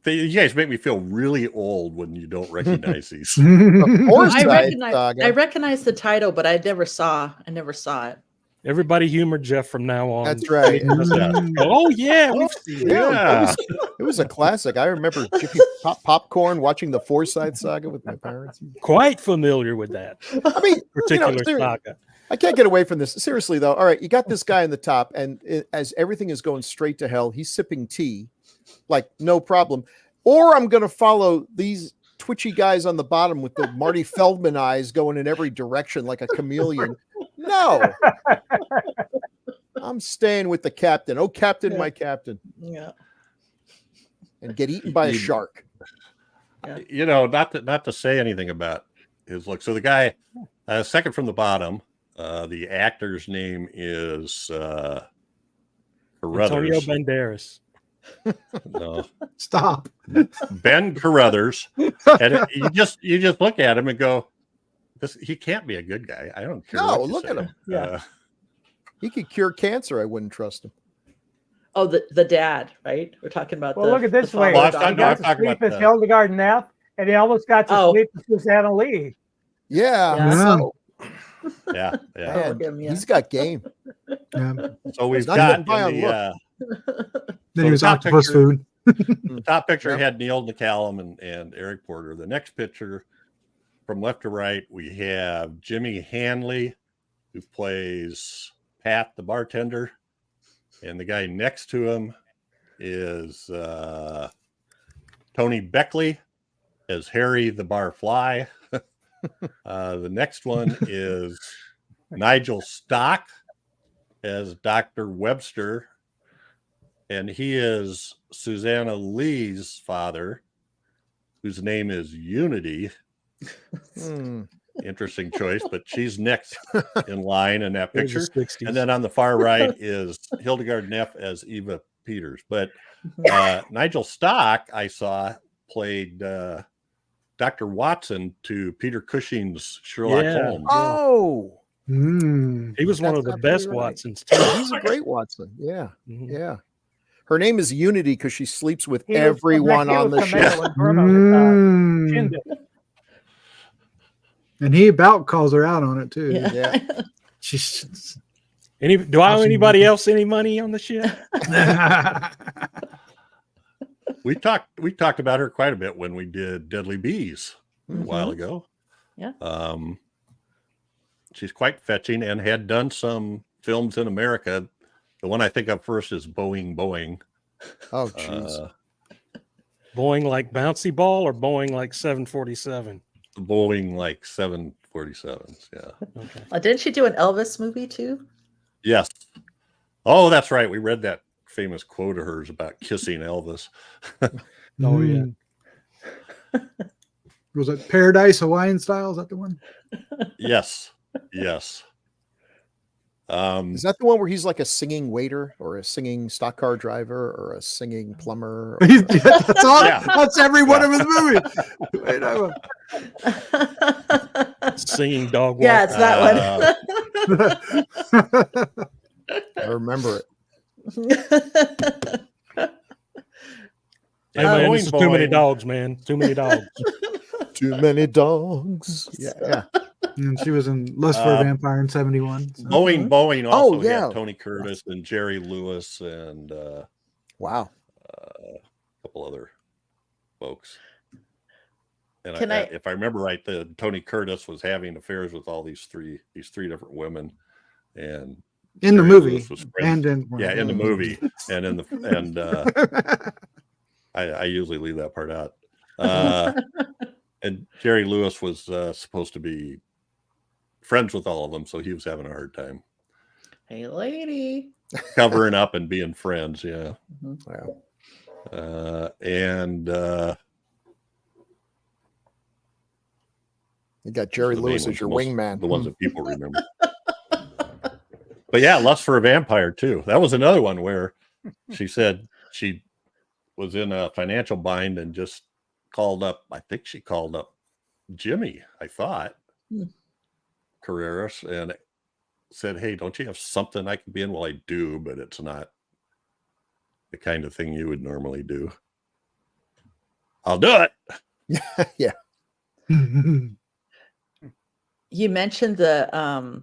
Speaker 1: You guys make me feel really old when you don't recognize these.
Speaker 4: The Forsyth
Speaker 6: I
Speaker 4: saga.
Speaker 6: recognize the title, but I never saw it.
Speaker 2: Everybody humor Jeff from now on.
Speaker 4: That's right.
Speaker 2: Oh yeah, we've seen it.
Speaker 1: Yeah.
Speaker 4: It was a classic. I remember Jiffy popcorn watching the Forsyth saga with my parents.
Speaker 2: Quite familiar with that
Speaker 4: I mean,
Speaker 2: particular
Speaker 4: you know,
Speaker 2: saga.
Speaker 4: I can't get away from this. Seriously, though. All right, you got this guy in the top, and as everything is going straight to hell, he's sipping tea, like no problem. Or I'm going to follow these twitchy guys on the bottom with the Marty Feldman eyes going in every direction like a chameleon. No. I'm staying with the captain. Oh, captain, my captain.
Speaker 6: Yeah.
Speaker 4: And get eaten by a shark.
Speaker 1: You know, not to say anything about his look. So the guy, second from the bottom, the actor's name is
Speaker 2: Antonio
Speaker 1: Carruthers.
Speaker 2: Banderas.
Speaker 1: No,
Speaker 5: Stop.
Speaker 1: Ben Carruthers. And you just look at him and go, he can't be a good guy. I don't care.
Speaker 4: No,
Speaker 1: what you
Speaker 4: look at
Speaker 1: say.
Speaker 4: him.
Speaker 7: Yeah.
Speaker 4: He could cure cancer. I wouldn't trust him.
Speaker 6: Oh, the dad, right? We're talking about.
Speaker 7: Well, look at this way.
Speaker 1: Well,
Speaker 7: He
Speaker 1: I'm
Speaker 7: got to
Speaker 1: talking
Speaker 7: sleep
Speaker 1: about
Speaker 7: with Hildegard Neff, and he almost got to sleep with Susanna Lee.
Speaker 4: Yeah.
Speaker 6: Yeah.
Speaker 4: So,
Speaker 1: Yeah.
Speaker 4: man,
Speaker 6: him, yeah.
Speaker 4: he's got game.
Speaker 5: Yeah.
Speaker 1: So we've
Speaker 4: Not
Speaker 1: got
Speaker 4: even by
Speaker 1: in
Speaker 4: on
Speaker 5: Then
Speaker 1: So
Speaker 5: he was
Speaker 1: the top
Speaker 5: octopus
Speaker 1: picture-
Speaker 5: food.
Speaker 1: the top picture
Speaker 4: Yep.
Speaker 1: had Neil McCallum and Eric Porter. The next picture, from left to right, we have Jimmy Hanley, who plays Pat, the bartender. And the guy next to him is Tony Beckley as Harry the barfly. The next one is Nigel Stock as Dr. Webster. And he is Susanna Lee's father, whose name is Unity.
Speaker 4: Hmm.
Speaker 1: Interesting choice, but she's next in line in that
Speaker 2: It was
Speaker 1: picture.
Speaker 2: the 60s.
Speaker 1: And then on the far right is Hildegard Neff as Eva Peters. But Nigel Stock, I saw, played Dr. Watson to Peter Cushing's Sherlock
Speaker 2: Yeah.
Speaker 1: Holmes.
Speaker 4: Oh,
Speaker 2: He was one
Speaker 4: That's
Speaker 2: of the
Speaker 4: absolutely
Speaker 2: best
Speaker 4: right.
Speaker 2: Watsons too.
Speaker 4: he's a great Watson. Yeah.
Speaker 2: Mhm.
Speaker 4: Yeah. Her name is Unity because she sleeps with
Speaker 7: He was-
Speaker 4: everyone
Speaker 7: he
Speaker 4: on
Speaker 7: was
Speaker 4: the
Speaker 7: mayor
Speaker 4: ship.
Speaker 7: when Burma was,
Speaker 5: Mm.
Speaker 7: shinned it.
Speaker 5: And he about calls her out on it too.
Speaker 6: Yeah.
Speaker 4: Yeah.
Speaker 5: She's
Speaker 2: Do I owe
Speaker 5: Awesome.
Speaker 2: anybody else any money on the ship?
Speaker 1: We talked about her quite a bit when we did Deadly Bees a while ago.
Speaker 6: Yeah.
Speaker 1: She's quite fetching and had done some films in America. The one I think of first is Boeing,
Speaker 4: Oh, jeez.
Speaker 2: Boeing like bouncy ball or Boeing like 747?
Speaker 1: Boeing like 747s. Yeah.
Speaker 2: Okay.
Speaker 6: Didn't she do an Elvis movie too?
Speaker 1: Yes. Oh, that's right. We read that famous quote of hers about kissing Elvis.
Speaker 2: Oh, yeah.
Speaker 5: Was it Paradise Hawaiian Style? Is that the one?
Speaker 1: Yes. Yes.
Speaker 4: Is that the one where he's like a singing waiter or a singing stock car driver or a singing plumber? Or...
Speaker 5: That's all.
Speaker 1: Yeah.
Speaker 5: That's every one of his movies. Wait,
Speaker 2: Singing dog walk.
Speaker 6: Yeah, it's that one.
Speaker 4: I remember it.
Speaker 2: Hey, man, this is too many dogs, man. Too many dogs.
Speaker 4: Too many dogs. Yeah.
Speaker 5: And she was in Lust for a Vampire in 71. So.
Speaker 1: Boeing also
Speaker 4: yeah.
Speaker 1: had Tony Curtis and Jerry Lewis and
Speaker 4: Wow.
Speaker 1: a couple other folks. And
Speaker 6: Can
Speaker 1: if I remember right, Tony Curtis was having affairs with all these three different women, and
Speaker 5: in the
Speaker 1: Jerry
Speaker 5: movie,
Speaker 1: Lewis was friends-
Speaker 5: and
Speaker 1: in the movie, and in the I usually leave that part out. And Jerry Lewis was supposed to be friends with all of them, so he was having a hard time.
Speaker 6: Hey, lady.
Speaker 1: Covering up and being friends, yeah.
Speaker 4: Wow.
Speaker 1: And
Speaker 4: You got Jerry
Speaker 1: the main
Speaker 4: Lewis as
Speaker 1: ones,
Speaker 4: your
Speaker 1: the most-
Speaker 4: wingman.
Speaker 1: the ones that people remember. But yeah, Lust for a Vampire too. That was another one where she said she was in a financial bind and just called up. I think she called up Jimmy. I thought Carreras and said, "Hey, don't you have something I can be in?" Well, I do, but it's not the kind of thing you would normally do. I'll do it.
Speaker 4: Yeah.
Speaker 6: You mentioned the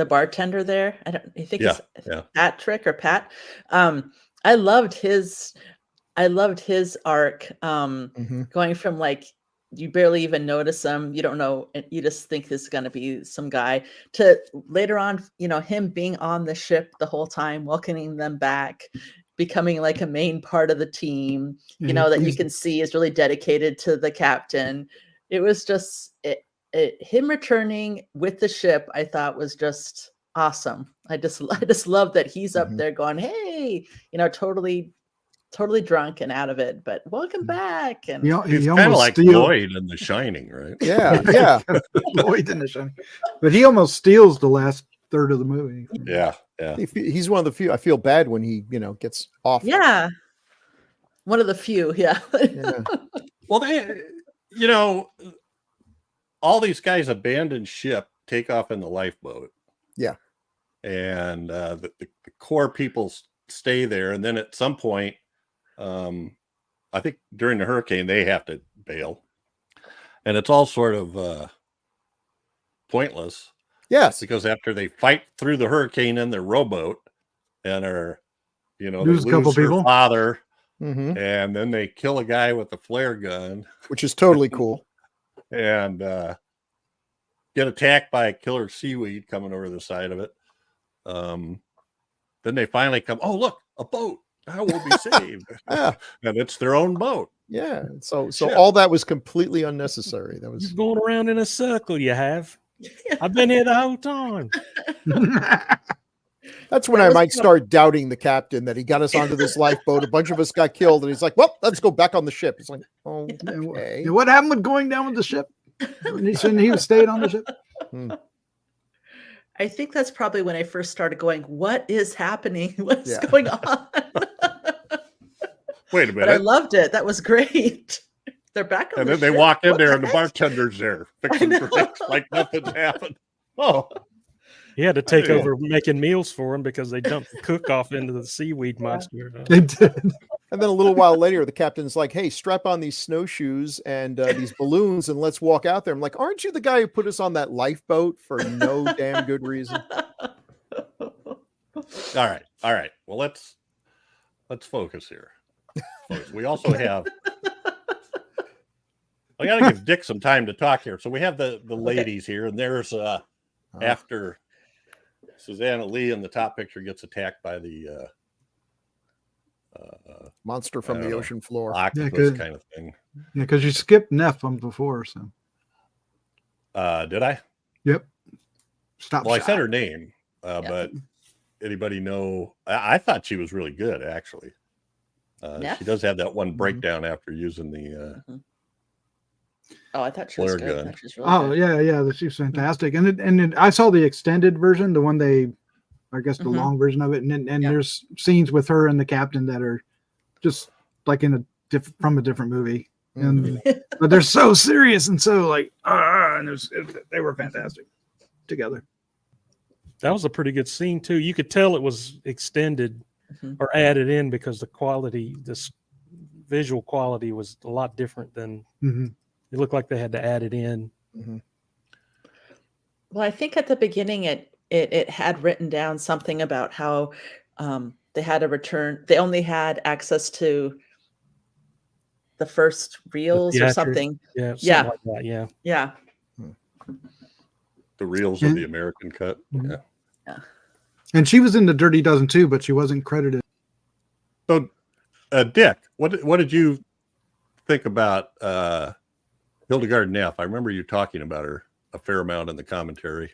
Speaker 6: bartender there. I think
Speaker 1: Yeah,
Speaker 6: it's
Speaker 1: yeah.
Speaker 6: Patrick or Pat. I loved his arc. Going from like you barely even notice him, you don't know, you just think this is going to be some guy, to later on, him being on the ship the whole time, welcoming them back, becoming like a main part of the team, that you can see is really dedicated to the captain. It was just him returning with the ship, I thought was just awesome. I just love that he's up there going, hey, totally drunk and out of it, but welcome back. And
Speaker 1: he's kind of like Lloyd in The Shining, right?
Speaker 4: Yeah.
Speaker 5: Lloyd in The Shining. But he almost steals the last third of the movie.
Speaker 1: Yeah.
Speaker 4: He's one of the few. I feel bad when he, gets off.
Speaker 6: Yeah. One of the few. Yeah.
Speaker 1: Well, they, all these guys abandon ship, take off in the lifeboat.
Speaker 4: Yeah.
Speaker 1: And the core people stay there. And then at some point, I think during the hurricane, they have to bail. And it's all sort of pointless.
Speaker 4: Yes.
Speaker 1: Because after they fight through the hurricane in their rowboat and are, they
Speaker 5: lose a couple
Speaker 1: their
Speaker 5: people.
Speaker 1: father, and then they kill a guy with a flare gun.
Speaker 4: Which is totally cool.
Speaker 1: And get attacked by a killer seaweed coming over the side of it. Then they finally come, oh, look, a boat. I will be saved.
Speaker 4: Yeah.
Speaker 1: And it's their own boat.
Speaker 4: Yeah. So all that was completely unnecessary. That was
Speaker 2: You're going around in a circle, you have. I've been here the whole time.
Speaker 4: That's when I might start doubting the captain that he got us onto this lifeboat. A bunch of us got killed, and he's like, well, let's go back on the ship. It's like, okay.
Speaker 5: What happened with going down with the ship? Shouldn't he have stayed on the ship?
Speaker 6: I think that's probably when I first started going, what is happening? What's going on?
Speaker 1: Wait a minute.
Speaker 6: But I loved it. That was great. They're back on
Speaker 1: and
Speaker 6: the
Speaker 1: then they
Speaker 6: ship.
Speaker 1: walk in
Speaker 6: What
Speaker 1: there
Speaker 6: the
Speaker 1: and the
Speaker 6: heck?
Speaker 1: bartender's there fixing drinks like nothing's happened. Oh,
Speaker 2: He had to take over making meals for him because they dumped the cook off into the seaweed monster.
Speaker 5: They did.
Speaker 4: And then a little while later, the captain's like, hey, strap on these snowshoes and these balloons and let's walk out there. I'm like, aren't you the guy who put us on that lifeboat for no damn good reason?
Speaker 1: all right. Well, let's focus here. We also have. I got to give Dick some time to talk here. So we have the ladies here, and there's after Susanna Lee in the top picture gets attacked by the
Speaker 4: Monster from
Speaker 1: I
Speaker 4: the
Speaker 1: don't know.
Speaker 4: ocean floor.
Speaker 1: octopus
Speaker 5: good.
Speaker 1: kind of thing.
Speaker 5: Yeah, because you skipped Neff from before, so
Speaker 1: Did I?
Speaker 5: yep. Stop.
Speaker 1: Well, I
Speaker 5: shot.
Speaker 1: said her name, but anybody know? I thought she was really good, actually.
Speaker 6: Neff?
Speaker 1: She does have that one breakdown after using the
Speaker 6: Oh, I thought she was
Speaker 1: flare
Speaker 6: good. I
Speaker 1: gun.
Speaker 6: thought she was really
Speaker 5: Oh
Speaker 6: good.
Speaker 5: yeah, she's fantastic. And I saw the extended version, the one I guess the
Speaker 6: Mhm.
Speaker 5: long version of it, and
Speaker 6: Yeah.
Speaker 5: there's scenes with her and the captain that are just like in from a different movie, and but they're so serious and so like and they were fantastic together.
Speaker 2: That was a pretty good scene too. You could tell it was extended
Speaker 6: Mhm.
Speaker 2: or added in because the quality, this visual quality was a lot different than it looked like they had to add it in.
Speaker 6: Well, I think at the beginning it had written down something about how they had to return. They only had access to the first reels or
Speaker 2: theatric-
Speaker 6: something.
Speaker 2: Yeah,
Speaker 6: Yeah.
Speaker 2: something like that. Yeah.
Speaker 6: Yeah.
Speaker 1: The reels of the American cut.
Speaker 5: Mhm.
Speaker 1: Yeah.
Speaker 5: And she was in the Dirty Dozen too, but she wasn't credited.
Speaker 1: So, Dick, what did you think about Hildegard Neff? I remember you talking about her a fair amount in the commentary.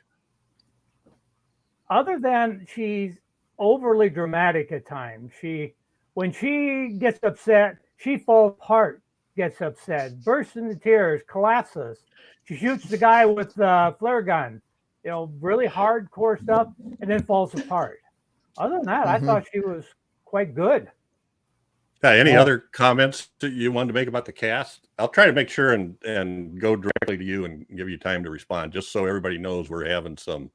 Speaker 7: Other than she's overly dramatic at times. When she gets upset, she falls apart, gets upset, bursts into tears, collapses. She shoots the guy with the flare gun, really hardcore stuff, and then falls apart. Other than that, I thought she was quite good.
Speaker 1: Any other comments that you wanted to make about the cast? I'll try to make sure and go directly to you and give you time to respond, just so everybody knows we're having some.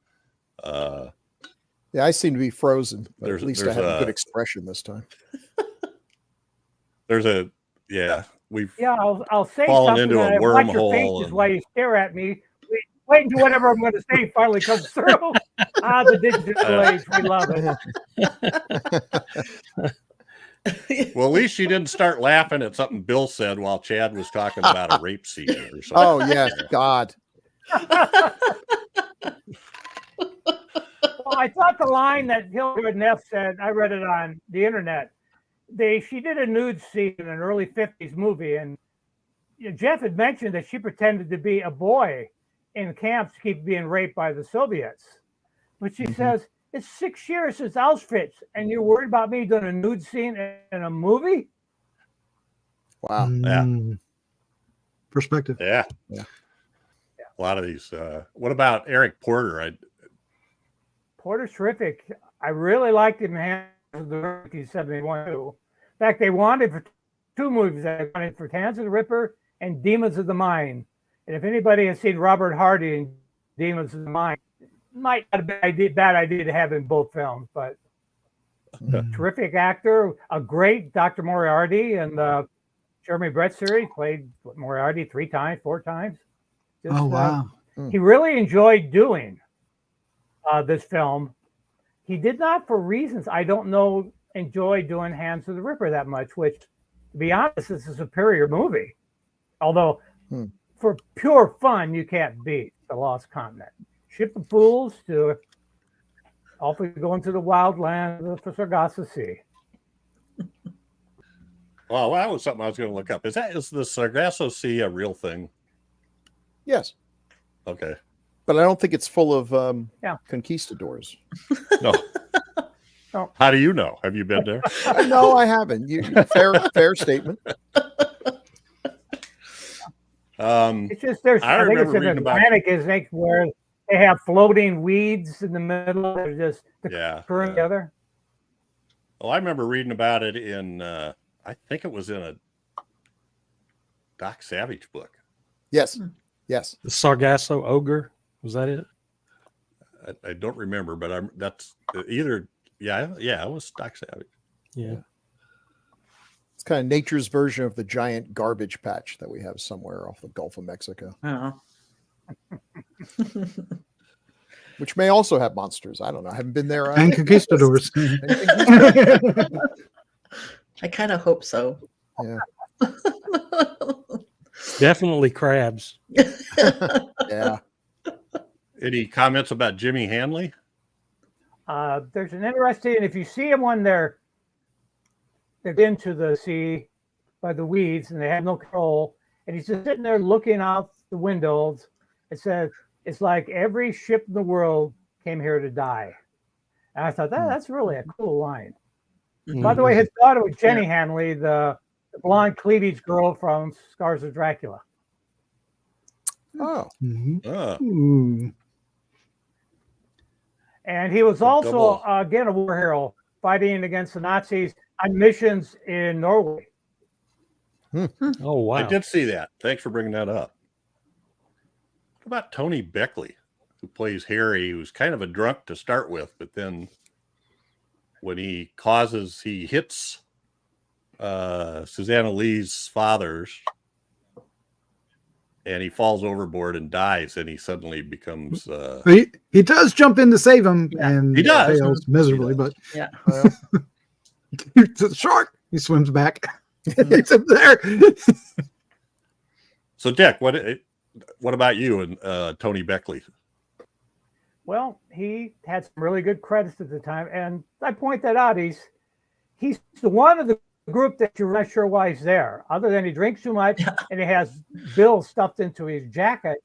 Speaker 4: Yeah, I seem to be frozen, but
Speaker 1: There's-
Speaker 4: at least I
Speaker 1: there's
Speaker 4: have a
Speaker 1: a-
Speaker 4: good expression this time.
Speaker 7: I'll say
Speaker 1: fallen
Speaker 7: something.
Speaker 1: into a
Speaker 7: and watch your
Speaker 1: wormhole
Speaker 7: faces
Speaker 1: and-
Speaker 7: while you stare at me. Wait until whatever I'm going to say finally comes through. The digital age, we love it.
Speaker 1: Well, at least she didn't start laughing at something Bill said while Chad was talking about a rape scene or something.
Speaker 4: Oh yes, God.
Speaker 7: Well, I thought the line that Hildegard Neff said, I read it on the internet. She did a nude scene in an early 50s movie, and Jeff had mentioned that she pretended to be a boy in camps to keep being raped by the Soviets. But she says, it's 6 years since Auschwitz, and you're worried about me doing a nude scene in a movie?
Speaker 4: Wow.
Speaker 5: Perspective.
Speaker 1: Yeah. A lot of these. What about Eric Porter?
Speaker 7: Porter's terrific. I really liked him in Hands of the 1971 too. In fact, they wanted for 2 movies. They wanted for Hands of the Ripper and Demons of the Mind. And if anybody has seen Robert Hardy in Demons of the Mind, it might not have been a bad idea to have in both films. But terrific actor, a great Dr. Moriarty, and the Jeremy Brett series played Moriarty 3 times, 4 times. Just,
Speaker 5: Oh wow.
Speaker 7: he really enjoyed doing this film. He did not, for reasons I don't know, enjoy doing Hands of the Ripper that much, which, to be honest, is a superior movie. Although, for pure fun, you can't beat The Lost Continent. Ship of Fools to off we go into the wild land of the Sargasso Sea.
Speaker 1: Well, that was something I was going to look up. Is the Sargasso Sea a real thing?
Speaker 4: Yes.
Speaker 1: Okay.
Speaker 4: But I don't think it's full of conquistadors.
Speaker 1: No.
Speaker 7: No.
Speaker 1: How do you know? Have you been there?
Speaker 4: No, I haven't. Fair statement.
Speaker 7: It's just there's
Speaker 1: I
Speaker 7: I think it's
Speaker 1: remember
Speaker 7: in the
Speaker 1: reading about-
Speaker 7: Atlantic, is where they have floating weeds in the middle. They're just occurring together.
Speaker 1: Well, I remember reading about it in, I think it was in a Doc Savage book.
Speaker 4: Yes. Yes.
Speaker 2: The Sargasso Ogre, was that it?
Speaker 1: I don't remember, but that's either. Yeah, it was Doc Savage.
Speaker 2: Yeah.
Speaker 4: It's kind of nature's version of the giant garbage patch that we have somewhere off the Gulf of Mexico.
Speaker 6: Oh.
Speaker 4: Which may also have monsters. I don't know. I haven't been there.
Speaker 5: And conquistadors.
Speaker 6: I kind of hope so.
Speaker 4: Yeah.
Speaker 2: Definitely crabs.
Speaker 4: Yeah.
Speaker 1: Any comments about Jimmy Hanley?
Speaker 7: There's an interesting, if you see him when they're they're into the sea by the weeds, and they have no control. And he's just sitting there looking out the windows. It says, it's like every ship in the world came here to die. And I thought, that's really a cool line. By the way, his daughter was Jenny Hanley, the blonde cleavage girl from Scars of Dracula.
Speaker 4: Oh.
Speaker 7: And he was also, again, a war hero fighting against the Nazis on missions in Norway.
Speaker 2: Oh, wow.
Speaker 1: I did see that. Thanks for bringing that up. What about Tony Beckley, who plays Harry, who's kind of a drunk to start with, but then when he hits Susanna Lee's father's, and he falls overboard and dies, and he suddenly becomes...
Speaker 5: he does jump in to save him, and
Speaker 1: he does.
Speaker 5: fails miserably, but
Speaker 6: Yeah.
Speaker 5: the shark, he swims back. It's up there.
Speaker 1: So, Dick, what about you and Tony Beckley?
Speaker 7: Well, he had some really good credits at the time, and I point that out. He's the one of the group that you're not sure why he's there, other than he drinks too much and he has bills stuffed into his jacket.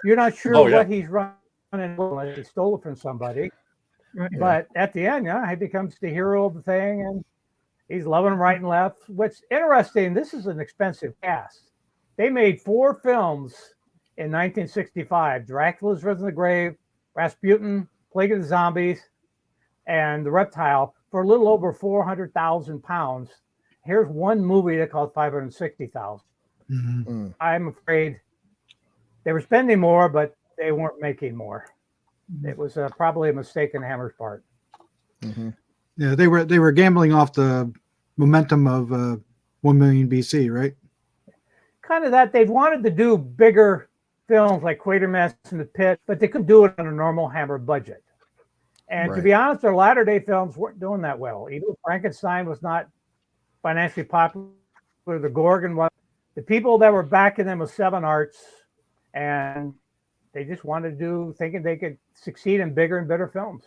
Speaker 7: You're not sure what he's running unless he stole it from somebody. Right. But at the end, he becomes the hero of the thing, and he's loving him right and left. What's interesting, this is an expensive cast. They made 4 films in 1965: Dracula's Risen from the Grave, Rasputin, Plague of the Zombies, and The Reptile, for a little over 400,000 pounds. Here's one movie that cost 560,000. I'm afraid they were spending more, but they weren't making more. It was probably a mistake on Hammer's part.
Speaker 5: Yeah, they were gambling off the momentum of 1 million BC, right?
Speaker 7: Kind of that. They've wanted to do bigger films like Quatermass and The Pit, but they couldn't do it on a normal Hammer budget. And to be honest, their latter-day films weren't doing that well. Even Frankenstein was not financially popular. The Gorgon was. The people that were backing them was Seven Arts, and they just wanted to do, thinking they could succeed in bigger and better films.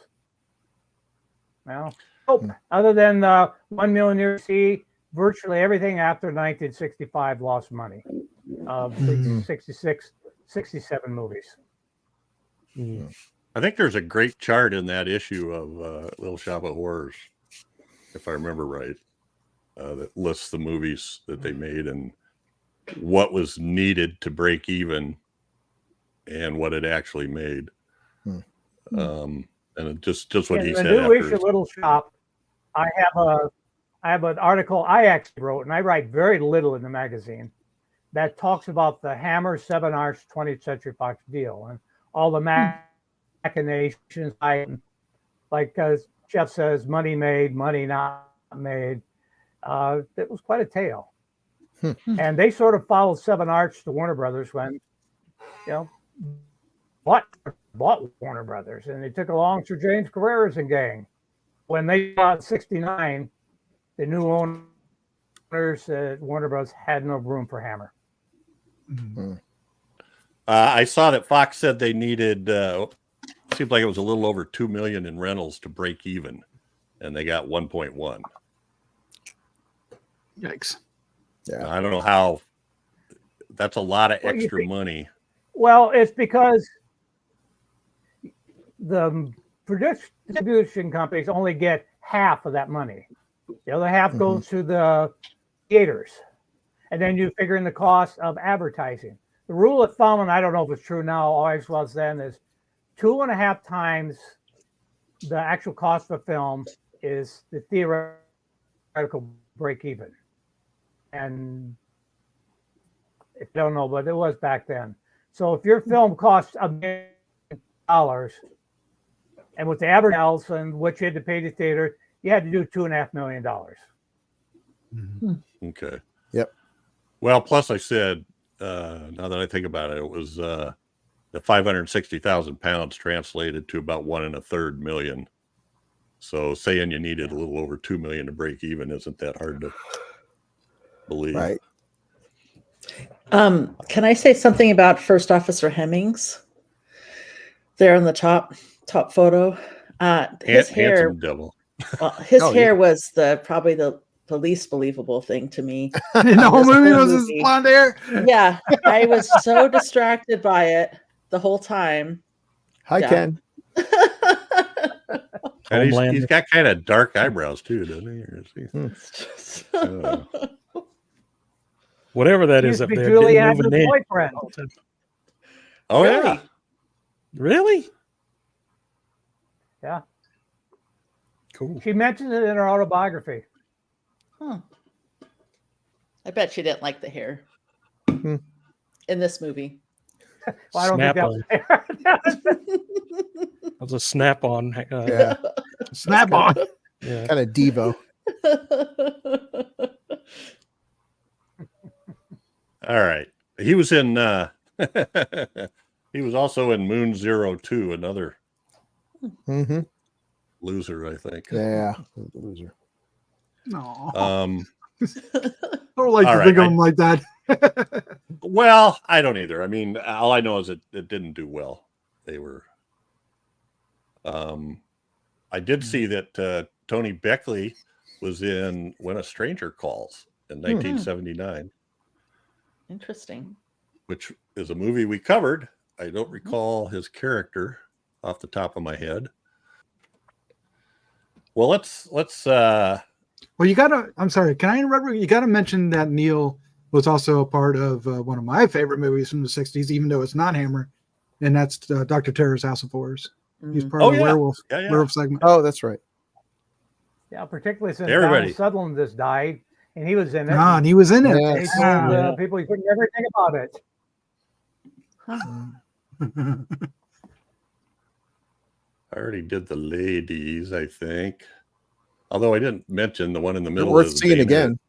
Speaker 7: Well, other than 1 Million Years Sea, virtually everything after 1965 lost money. 66, 67 movies.
Speaker 1: I think there's a great chart in that issue of Little Shop of Horrors, if I remember right, that lists the movies that they made and what was needed to break even and what it actually made. And it just what he said.
Speaker 7: In the new issue, Little Shop, I have an article I actually wrote, and I write very little in the magazine, that talks about the Hammer 7 Arts 20th Century Fox deal and all the machinations. Like Jeff says, money made, money not made. It was quite a tale. And they sort of followed 7 Arts to Warner Brothers when, bought Warner Brothers, and they took along Sir James Carreras and gang. When they bought 69, the new owners at Warner Bros. Had no room for Hammer.
Speaker 1: I saw that Fox said they needed, seemed like it was a little over 2 million in rentals to break even, and they got 1.1.
Speaker 5: Yikes.
Speaker 1: Yeah. I don't know how. That's a lot of extra money.
Speaker 7: Well, it's because the distribution companies only get half of that money. The other half goes to the theaters. And then you figure in the cost of advertising. The rule of thumb, and I don't know if it's true now, always was then, is 2.5 times the actual cost of a film is the theoretical break even. And if you don't know, but it was back then. So if your film costs $1 million, and with the advertising and what you had to pay the theater, you had to do $2.5 million.
Speaker 1: Okay.
Speaker 4: Yep.
Speaker 1: Well, plus I said, now that I think about it, it was the 560,000 pounds translated to about 1 1/3 million. So saying you needed a little over 2 million to break even isn't that hard to believe.
Speaker 4: Right.
Speaker 6: Can I say something about First Officer Hemmings? There on the top photo. His hair,
Speaker 1: devil.
Speaker 6: well, his hair was probably the the least believable thing to me.
Speaker 5: In the whole
Speaker 6: This
Speaker 5: movie
Speaker 6: whole
Speaker 5: was his
Speaker 6: movie.
Speaker 5: blonde hair.
Speaker 6: Yeah, I was so distracted by it the whole time.
Speaker 4: Hi,
Speaker 6: Yeah.
Speaker 4: Ken.
Speaker 1: And he's
Speaker 2: Homelander.
Speaker 1: got kind of dark eyebrows too, doesn't he? Or is he?
Speaker 6: It's just-
Speaker 2: Whatever that
Speaker 7: She
Speaker 2: is
Speaker 7: used to
Speaker 2: up
Speaker 7: be
Speaker 2: there.
Speaker 7: Julie
Speaker 2: didn't move
Speaker 7: Andrews'
Speaker 2: an inch.
Speaker 7: boyfriend.
Speaker 1: Oh
Speaker 6: Really?
Speaker 1: yeah.
Speaker 2: Really?
Speaker 7: Yeah.
Speaker 2: Cool.
Speaker 7: She mentioned it in her autobiography.
Speaker 6: Huh. I bet she didn't like the hair
Speaker 4: Hmm.
Speaker 6: in this movie.
Speaker 7: Well, I don't
Speaker 2: Snap
Speaker 7: think
Speaker 2: on.
Speaker 7: that was
Speaker 2: That was a snap on.
Speaker 4: Yeah,
Speaker 5: Snap on.
Speaker 2: Yeah.
Speaker 4: kind of Devo.
Speaker 1: All right. He was in. He was also in Moon 02, another
Speaker 4: Mm-hmm.
Speaker 1: loser, I think.
Speaker 4: Yeah, loser.
Speaker 5: No,
Speaker 1: Um.
Speaker 5: I don't like
Speaker 1: all
Speaker 5: to
Speaker 1: right,
Speaker 5: think of
Speaker 1: I-
Speaker 5: him like that.
Speaker 1: Well, I don't either. I mean, all I know is it didn't do well. They were. I did see that Tony Beckley was in When a Stranger Calls in 1979,
Speaker 6: Interesting.
Speaker 1: which is a movie we covered. I don't recall his character off the top of my head. Well, let's.
Speaker 5: Well, you gotta. I'm sorry. Can I interrupt you? You gotta mention that Neil was also a part of one of my favorite movies from the '60s, even though it's not Hammer, and that's Dr. Terror's House of Horrors. He's
Speaker 6: Mhm.
Speaker 5: part
Speaker 1: Oh,
Speaker 5: of the
Speaker 1: yeah.
Speaker 5: werewolf
Speaker 1: Yeah.
Speaker 5: werewolf segment.
Speaker 4: Oh, that's right.
Speaker 7: Yeah, particularly since
Speaker 1: Everybody.
Speaker 7: Donald Sutherland just died, and he was in it.
Speaker 5: Ah, and he was in it.
Speaker 4: Yeah.
Speaker 7: And he told
Speaker 2: Yeah.
Speaker 7: people he couldn't ever think about it.
Speaker 1: I already did the ladies, I think. Although I didn't mention the one in the
Speaker 4: They're
Speaker 1: middle.
Speaker 4: worth
Speaker 1: is
Speaker 4: seeing
Speaker 1: Dana-
Speaker 4: again.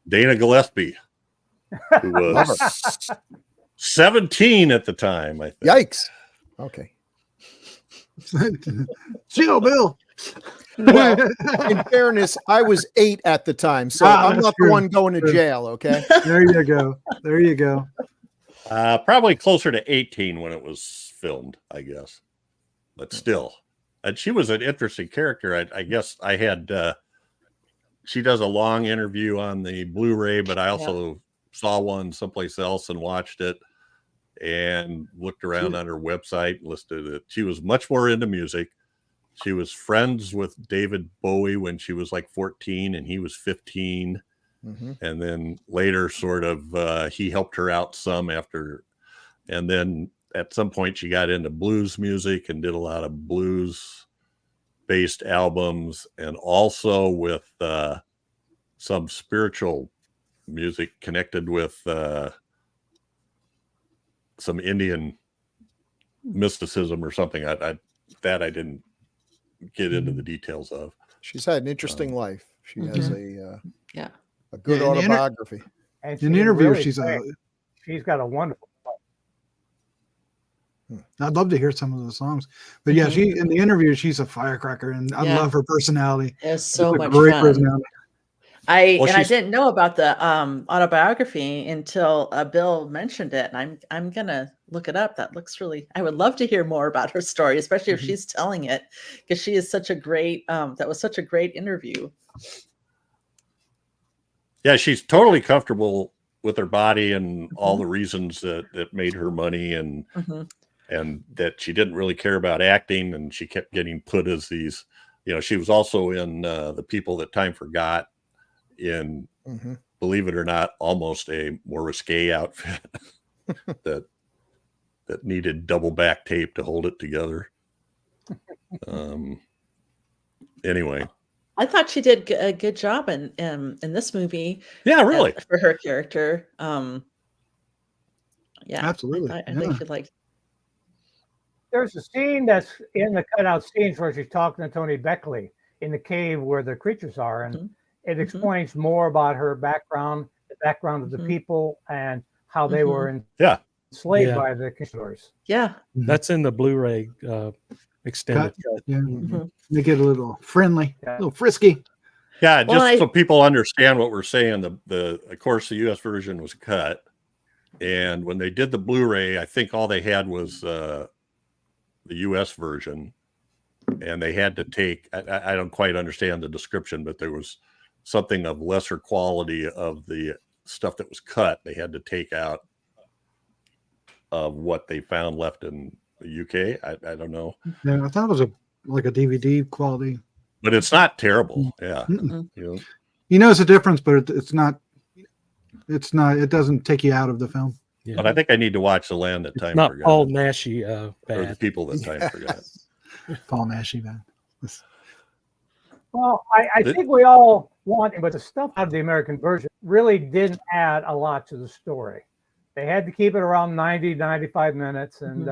Speaker 1: Dana Gillespie, who
Speaker 4: Love
Speaker 1: was 17 at the time, I think.
Speaker 4: Yikes. Okay.
Speaker 5: Chill, Bill.
Speaker 4: Well, in fairness, I was 8 at the time, so
Speaker 5: Ah,
Speaker 4: I'm
Speaker 5: that's
Speaker 4: not
Speaker 5: true.
Speaker 4: the one going to
Speaker 5: True.
Speaker 4: jail. Okay.
Speaker 5: There you go. There you go.
Speaker 1: Probably closer to 18 when it was filmed, I guess. But still, and she was an interesting character. I guess I had. She does a long interview on the Blu-ray, but I also saw one someplace else and watched it, and looked around on her website and listed it. She was much more into music. She was friends with David Bowie when she was like 14 and he was 15.
Speaker 4: Mm-hmm.
Speaker 1: And then later sort of he helped her out some after, and then at some point she got into blues music and did a lot of blues based albums, and also with some spiritual music connected with some Indian mysticism or something. I didn't get into the details of.
Speaker 4: She's had an interesting life. She has a
Speaker 6: Yeah.
Speaker 4: a good
Speaker 5: Yeah, in the inter-
Speaker 4: autobiography.
Speaker 7: And
Speaker 5: In
Speaker 7: she
Speaker 5: the interview,
Speaker 7: really
Speaker 5: she's
Speaker 7: sang. She's got a wonderful.
Speaker 5: I'd love to hear some of the songs, but yeah, she in the interview she's a firecracker, and I
Speaker 6: Yeah.
Speaker 5: love her personality.
Speaker 6: It was so
Speaker 5: It's a
Speaker 6: much
Speaker 5: great
Speaker 6: fun.
Speaker 5: personality.
Speaker 1: Well,
Speaker 6: I
Speaker 1: she's-
Speaker 6: didn't know about the autobiography until Bill mentioned it, and I'm gonna look it up. That looks really. I would love to hear more about her story, especially if she's telling it, because she is such a great. That was such a great interview.
Speaker 1: Yeah, she's totally comfortable with her body and all the reasons that made her money, and
Speaker 6: Mhm.
Speaker 1: and that she didn't really care about acting, and she kept getting put as these. She was also in The People That Time Forgot, in
Speaker 4: Mm-hmm.
Speaker 1: believe it or not, almost a more risque outfit that needed double back tape to hold it together. Anyway,
Speaker 6: I thought she did a good job in this movie.
Speaker 1: yeah, really.
Speaker 6: For her character. Yeah,
Speaker 5: Absolutely.
Speaker 6: I think she liked.
Speaker 7: There's a scene that's in the cutout scenes where she's talking to Tony Beckley in the cave where the creatures are, and it explains more about her background, the background of the people, and how they were enslaved
Speaker 2: Yeah.
Speaker 7: by the conquistadors.
Speaker 6: Yeah.
Speaker 2: That's in the Blu-ray extended cut.
Speaker 5: Yeah,
Speaker 6: Mhm.
Speaker 5: make it a little friendly, a little frisky.
Speaker 1: Yeah, just
Speaker 6: Well,
Speaker 1: so people understand what we're saying, of course the US version was cut, and when they did the Blu-ray, I think all they had was the US version, and they had to take I don't quite understand the description, but there was something of lesser quality of the stuff that was cut. They had to take out of what they found left in the UK. I don't know.
Speaker 5: Yeah, I thought it was like a DVD quality.
Speaker 1: But it's not terrible. Yeah.
Speaker 5: Mm-mm.
Speaker 1: You know?
Speaker 5: You notice a difference, but it's not. It doesn't take you out of the film.
Speaker 2: Yeah.
Speaker 1: But I think I need to watch The Land That Time
Speaker 2: Not
Speaker 1: Forgot.
Speaker 2: all Nashy
Speaker 1: Or The
Speaker 2: bad.
Speaker 1: People That Time Forgot.
Speaker 5: Paul Nashy, man.
Speaker 7: Well, I think we all want, but the stuff out of the American version really didn't add a lot to the story. They had to keep it around 90, 95 minutes, and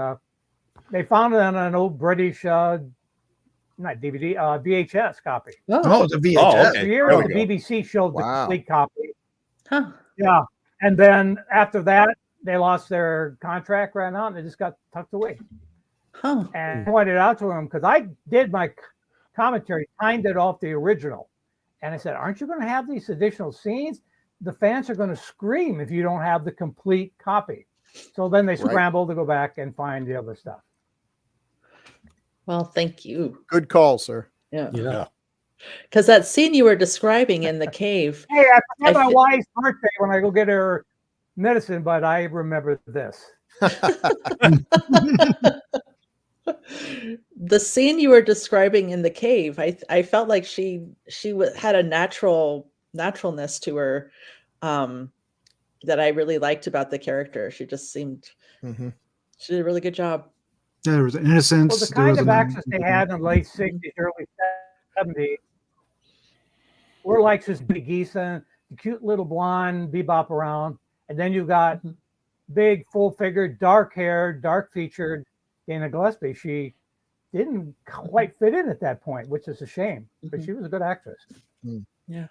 Speaker 7: they found it on an old British, not DVD, VHS copy.
Speaker 5: Oh, the VHS.
Speaker 1: Oh, okay.
Speaker 7: For years,
Speaker 1: There
Speaker 7: the
Speaker 1: we go.
Speaker 7: BBC showed the
Speaker 4: Wow.
Speaker 7: complete copy.
Speaker 6: Huh.
Speaker 7: Yeah, and then after that, they lost their contract, ran out, and they just got tucked away.
Speaker 6: Huh.
Speaker 7: And I pointed out to him because I did my commentary, timed it off the original, and I said, "Aren't you going to have these additional scenes? The fans are going to scream if you don't have the complete copy." So then they scrambled to go back and find the other stuff.
Speaker 6: Well, thank you.
Speaker 4: Good call, sir.
Speaker 6: Yeah.
Speaker 2: Yeah.
Speaker 6: Because that scene you were describing in the cave.
Speaker 7: Hey, I forget
Speaker 6: I
Speaker 7: my
Speaker 6: fe-
Speaker 7: wife's birthday when I go get her medicine, but I remember this.
Speaker 6: The scene you were describing in the cave, I felt like she had a naturalness to her that I really liked about the character. She just seemed
Speaker 4: Mhm.
Speaker 6: she did a really good job.
Speaker 5: Yeah, there was an innocence.
Speaker 7: Well, the
Speaker 5: there was
Speaker 7: kind of
Speaker 5: an-
Speaker 7: access they had in the late 60s, early 70s were like this big geese and the cute little blonde bebop around. And then you got big, full figured, dark haired, dark featured Dana Gillespie. She didn't quite fit in at that point, which is a shame, but she was a good actress.
Speaker 6: Yeah.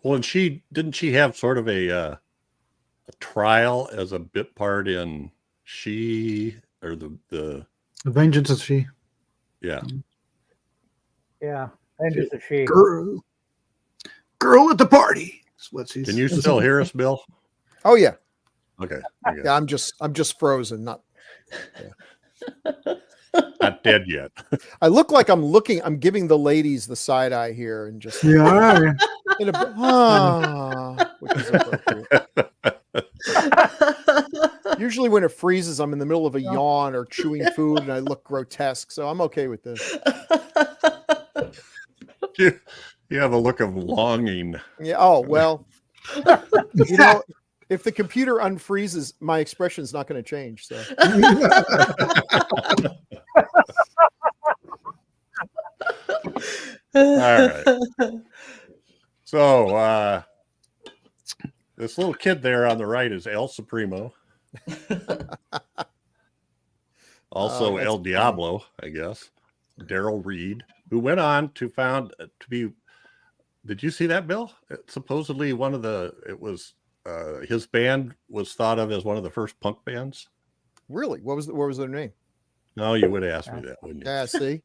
Speaker 1: Well, and didn't she have sort of a trial as a bit part in She or the
Speaker 5: The Vengeance of She.
Speaker 1: yeah.
Speaker 7: Yeah. And just a she.
Speaker 5: Girl at the party. That's what she's.
Speaker 1: Can you still hear us, Bill?
Speaker 4: Oh yeah,
Speaker 1: Okay.
Speaker 4: yeah. I'm just frozen. Not
Speaker 1: Not dead yet.
Speaker 4: I look like I'm giving the ladies the side eye here, and just
Speaker 5: Yeah, all right.
Speaker 4: in a, which is appropriate. Usually when it freezes, I'm in the middle of a yawn or chewing food, and I look grotesque. So I'm okay with this.
Speaker 1: You have a look of longing.
Speaker 4: Yeah. Oh well. You know, if the computer unfreezes, my expression is not going to change. So.
Speaker 1: All right. So this little kid there on the right is El Supremo. Also
Speaker 4: that's
Speaker 1: El
Speaker 4: funny.
Speaker 1: Diablo, I guess. Daryl Reed, who went on to found to be. Did you see that, Bill? Supposedly his band was thought of as one of the first punk bands.
Speaker 4: Really? What was their name?
Speaker 1: No, you would ask me that, wouldn't you?
Speaker 4: Yeah. See.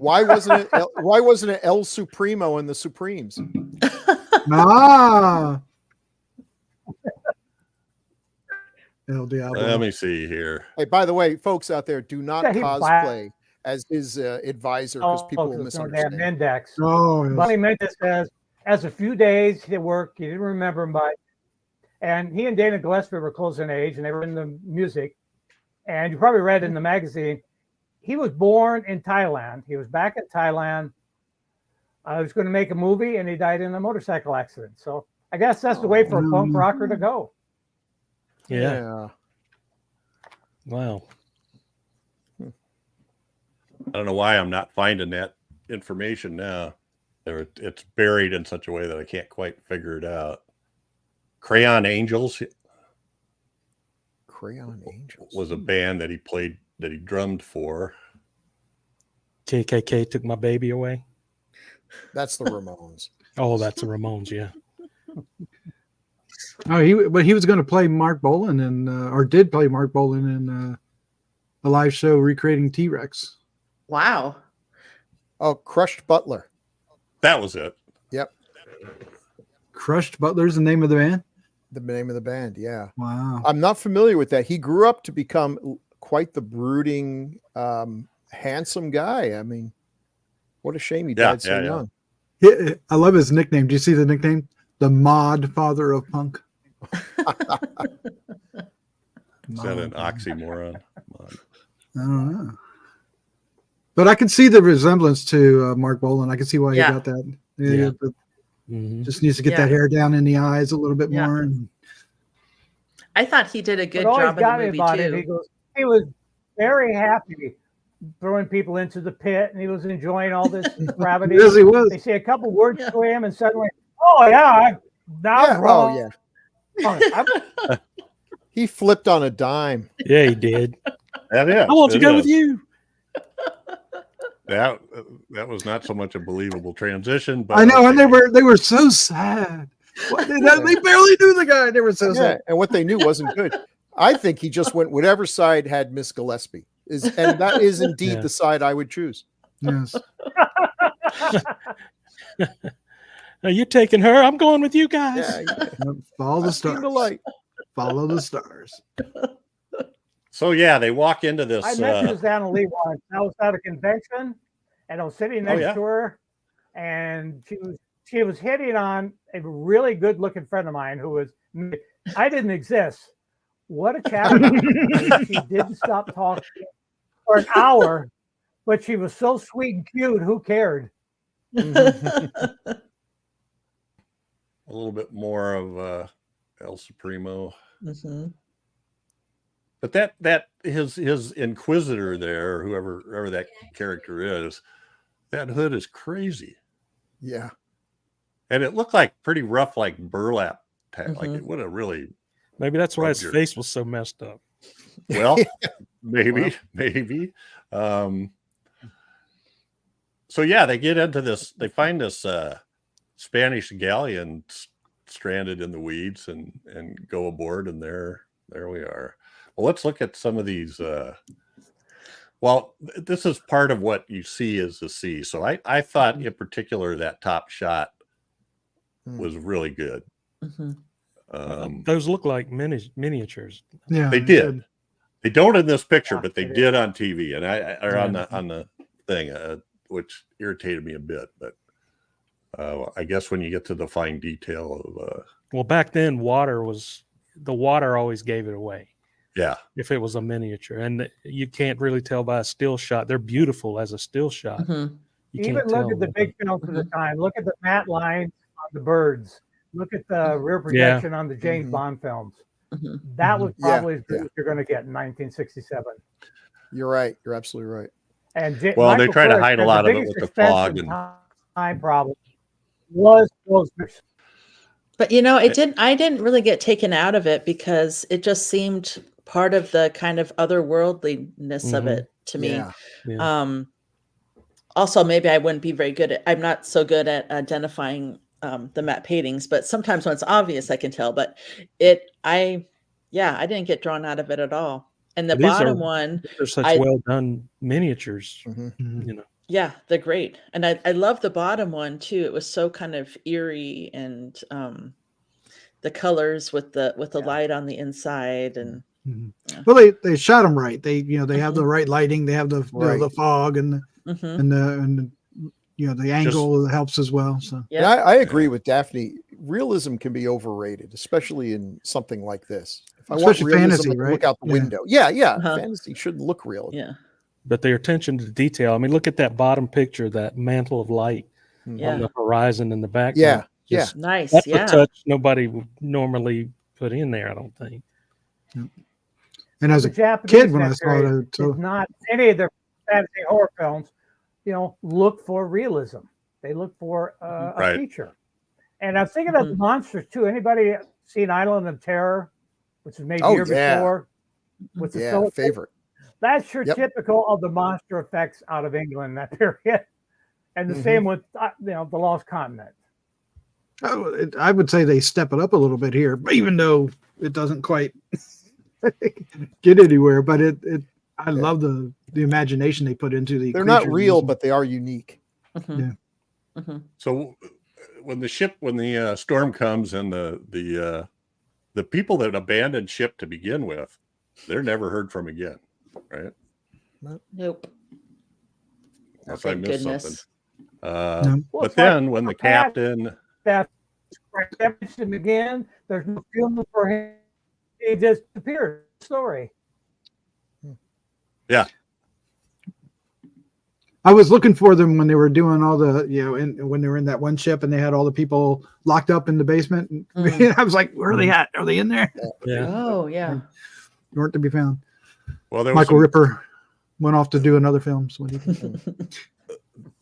Speaker 4: Why wasn't it El Supremo and the Supremes?
Speaker 5: Ah. El Diablo.
Speaker 1: Let me see here.
Speaker 4: Hey, by the way, folks out there, do not
Speaker 7: Yeah, he
Speaker 4: cosplay as his advisor because people will
Speaker 7: They have
Speaker 4: misunderstand.
Speaker 7: index.
Speaker 5: Oh, yes.
Speaker 7: Bunny meant this as a few days he worked. He didn't remember him by, and he and Dana Gillespie were close in age, and they were in the music. And you probably read in the magazine, he was born in Thailand. He was back in Thailand. I was going to make a movie, and he died in a motorcycle accident. So I guess that's the way for a punk rocker to go.
Speaker 2: Yeah. Wow.
Speaker 1: I don't know why I'm not finding that information now. It's buried in such a way that I can't quite figure it out. Crayon Angels
Speaker 4: Crayon Angels
Speaker 1: was a band that he drummed for.
Speaker 2: KKK took my baby away.
Speaker 4: That's the Ramones.
Speaker 2: Oh, that's the Ramones. Yeah.
Speaker 5: Oh, he was going to play Mark Bolan or did play Mark Bolan in a live show recreating T-Rex.
Speaker 6: Wow.
Speaker 4: Oh, Crushed Butler.
Speaker 1: That was it.
Speaker 4: Yep.
Speaker 5: Crushed Butler's the name of the band.
Speaker 4: The name of the band. Yeah.
Speaker 5: Wow.
Speaker 4: I'm not familiar with that. He grew up to become quite the brooding, handsome guy. I mean, what a shame he died so young.
Speaker 5: Yeah, I love his nickname. Do you see the nickname? The Mod Father of Punk.
Speaker 1: Is that an oxymoron?
Speaker 5: I don't know. But I can see the resemblance to Mark Bolan. I can see why
Speaker 6: Yeah.
Speaker 5: he got that.
Speaker 2: Yeah.
Speaker 5: But
Speaker 2: Mhm.
Speaker 5: just needs to get
Speaker 6: Yeah.
Speaker 5: that hair down in the eyes a little bit
Speaker 6: Yeah.
Speaker 5: more. And
Speaker 6: I thought he did a good
Speaker 7: What always
Speaker 6: job in
Speaker 7: got
Speaker 6: the
Speaker 7: me
Speaker 6: movie
Speaker 7: about him,
Speaker 6: too.
Speaker 7: he was very happy throwing people into the pit, and he was enjoying all this gravity.
Speaker 5: yes, he was.
Speaker 7: They say a couple words
Speaker 6: Yeah.
Speaker 7: to him, and suddenly, oh yeah, now
Speaker 4: Yeah, oh, yeah.
Speaker 7: I'm
Speaker 4: He flipped on a dime.
Speaker 2: Yeah, he did.
Speaker 1: That is.
Speaker 2: I want to
Speaker 1: it
Speaker 2: go
Speaker 1: is.
Speaker 2: with you.
Speaker 1: That was not so much a believable transition, but
Speaker 5: I know, and
Speaker 1: okay.
Speaker 5: they were so sad. What, they barely knew the guy. They were so
Speaker 4: Yeah,
Speaker 5: sad.
Speaker 4: and what they knew wasn't good. I think he just went whatever side had Miss Gillespie. And that is indeed
Speaker 2: Yeah.
Speaker 4: the side I would choose.
Speaker 5: Yes.
Speaker 2: Are you taking her? I'm going with you guys.
Speaker 4: Yeah,
Speaker 5: Follow the
Speaker 4: I've seen
Speaker 5: stars.
Speaker 4: the light.
Speaker 5: Follow the stars.
Speaker 1: So yeah, they walk into this.
Speaker 7: I met this Anna Lee once. I was at a convention, and I was sitting next
Speaker 1: yeah.
Speaker 7: to her, and she was hitting on a really good looking friend of mine who was. I didn't exist. What a chat! She didn't stop talking for an hour, but she was so sweet and cute. Who cared?
Speaker 1: A little bit more of El Supremo.
Speaker 6: Mhm.
Speaker 1: But that his inquisitor there, or whoever that character is, that hood is crazy,
Speaker 4: Yeah.
Speaker 1: and it looked like pretty rough, like burlap. Like
Speaker 6: Mhm.
Speaker 1: it would have really.
Speaker 2: Maybe that's why his
Speaker 1: Roger.
Speaker 2: face was so messed up.
Speaker 1: Well, maybe. So yeah, they get into this. They find this Spanish galleon stranded in the weeds, and go aboard, and there we are. Well, let's look at some of these. Well, this is part of what you see as the sea. So I thought in particular that top shot was really good.
Speaker 6: Mhm.
Speaker 2: Those look like miniatures.
Speaker 5: Yeah.
Speaker 1: They did. They don't in this picture,
Speaker 7: Yeah,
Speaker 1: but they
Speaker 7: they
Speaker 1: did on TV and on
Speaker 2: Yeah.
Speaker 1: the thing, which irritated me a bit. But I guess when you get to the fine detail of
Speaker 2: Well, back then, the water always gave it away
Speaker 1: yeah,
Speaker 2: if it was a miniature, and you can't really tell by a still shot. They're beautiful as a still shot.
Speaker 6: Mhm.
Speaker 2: You
Speaker 7: Even
Speaker 2: can't
Speaker 7: look
Speaker 2: tell
Speaker 7: at the
Speaker 2: them.
Speaker 7: big films of the time. Look at the matte lines on the birds. Look at the rear projection on the James
Speaker 4: Mhm.
Speaker 7: Bond films.
Speaker 6: Mhm.
Speaker 7: That was
Speaker 4: Yeah,
Speaker 7: probably as good
Speaker 4: yeah.
Speaker 7: as you're going to get in 1967.
Speaker 4: You're right. You're absolutely right.
Speaker 7: And
Speaker 1: Well, they
Speaker 7: Michael
Speaker 1: try to
Speaker 7: Furrick
Speaker 1: hide a
Speaker 7: said
Speaker 1: lot of it
Speaker 7: biggest
Speaker 1: with the
Speaker 7: expense
Speaker 1: fog
Speaker 7: and
Speaker 1: and-
Speaker 7: time problem was those.
Speaker 6: But I didn't really get taken out of it because it just seemed part of the kind of otherworldliness of
Speaker 2: Mhm.
Speaker 6: it to me.
Speaker 4: Yeah.
Speaker 2: Yeah.
Speaker 6: Also, maybe I wouldn't be very good at. I'm not so good at identifying the matte paintings, but sometimes when it's obvious, I can tell. But I didn't get drawn out of it at all. And the
Speaker 2: These
Speaker 6: bottom
Speaker 2: are-
Speaker 6: one,
Speaker 2: They're such
Speaker 6: I-
Speaker 2: well done miniatures.
Speaker 4: Mhm.
Speaker 5: Mhm.
Speaker 2: You know.
Speaker 6: yeah, they're great. And I love the bottom one too. It was so kind of eerie and the colors with the light on the inside and
Speaker 5: Mhm.
Speaker 6: Yeah.
Speaker 5: Well, they shot them right. They have the right lighting. They have the
Speaker 4: Right.
Speaker 5: the fog and
Speaker 6: Mhm.
Speaker 5: the the angle helps as well. So
Speaker 6: Yeah.
Speaker 4: And I agree with Daphne. Realism can be overrated, especially in something like this. If I
Speaker 5: Especially
Speaker 4: want realism,
Speaker 5: fantasy,
Speaker 4: I can
Speaker 5: right?
Speaker 4: look out the
Speaker 5: Yeah.
Speaker 4: window. Yeah.
Speaker 6: Uh-huh.
Speaker 4: Fantasy shouldn't look real.
Speaker 6: Yeah.
Speaker 2: But their attention to detail. I mean, look at that bottom picture, that mantle of light
Speaker 6: Yeah.
Speaker 2: on the horizon in the background.
Speaker 4: Yeah, yeah.
Speaker 2: Just-
Speaker 6: Nice.
Speaker 2: That's
Speaker 6: Yeah.
Speaker 2: a touch nobody would normally put in there, I don't think.
Speaker 5: and as
Speaker 7: The
Speaker 5: a
Speaker 7: Japanese
Speaker 5: kid when I
Speaker 7: that
Speaker 5: saw
Speaker 7: period
Speaker 5: it, so
Speaker 7: did not any of their fantasy horror films, look for realism. They look for a
Speaker 1: Right.
Speaker 7: feature. And I'm thinking of the monsters too. Anybody seen Island of Terror, which was made
Speaker 4: Oh,
Speaker 7: year
Speaker 4: yeah.
Speaker 7: before? With the
Speaker 4: Yeah,
Speaker 7: silicone?
Speaker 4: favorite.
Speaker 7: That's sure
Speaker 4: Yep.
Speaker 7: typical of the monster effects out of England in that period. And the same with the Lost Continent.
Speaker 5: I would say they step it up a little bit here, even though it doesn't quite get anywhere. But I love the imagination they put into the.
Speaker 4: They're not
Speaker 5: creatures.
Speaker 4: real, but they are unique.
Speaker 6: Mhm.
Speaker 5: Yeah.
Speaker 6: Mhm.
Speaker 1: So when the storm comes and the people that abandoned ship to begin with, they're never heard from again, right?
Speaker 6: Nope.
Speaker 1: Unless I
Speaker 6: Thank
Speaker 1: missed
Speaker 6: goodness.
Speaker 1: something. But then when the captain,
Speaker 7: that him again, there's no funeral for him. He just appeared. Story.
Speaker 1: yeah,
Speaker 5: I was looking for them when they were doing all the, when they were in that one ship and they had all the people locked up in the basement. And I was like, where are they at? Are they in there?
Speaker 2: Yeah.
Speaker 6: Oh, yeah.
Speaker 5: They weren't to be found.
Speaker 1: well, there was
Speaker 5: Michael Ripper went off to do another film. So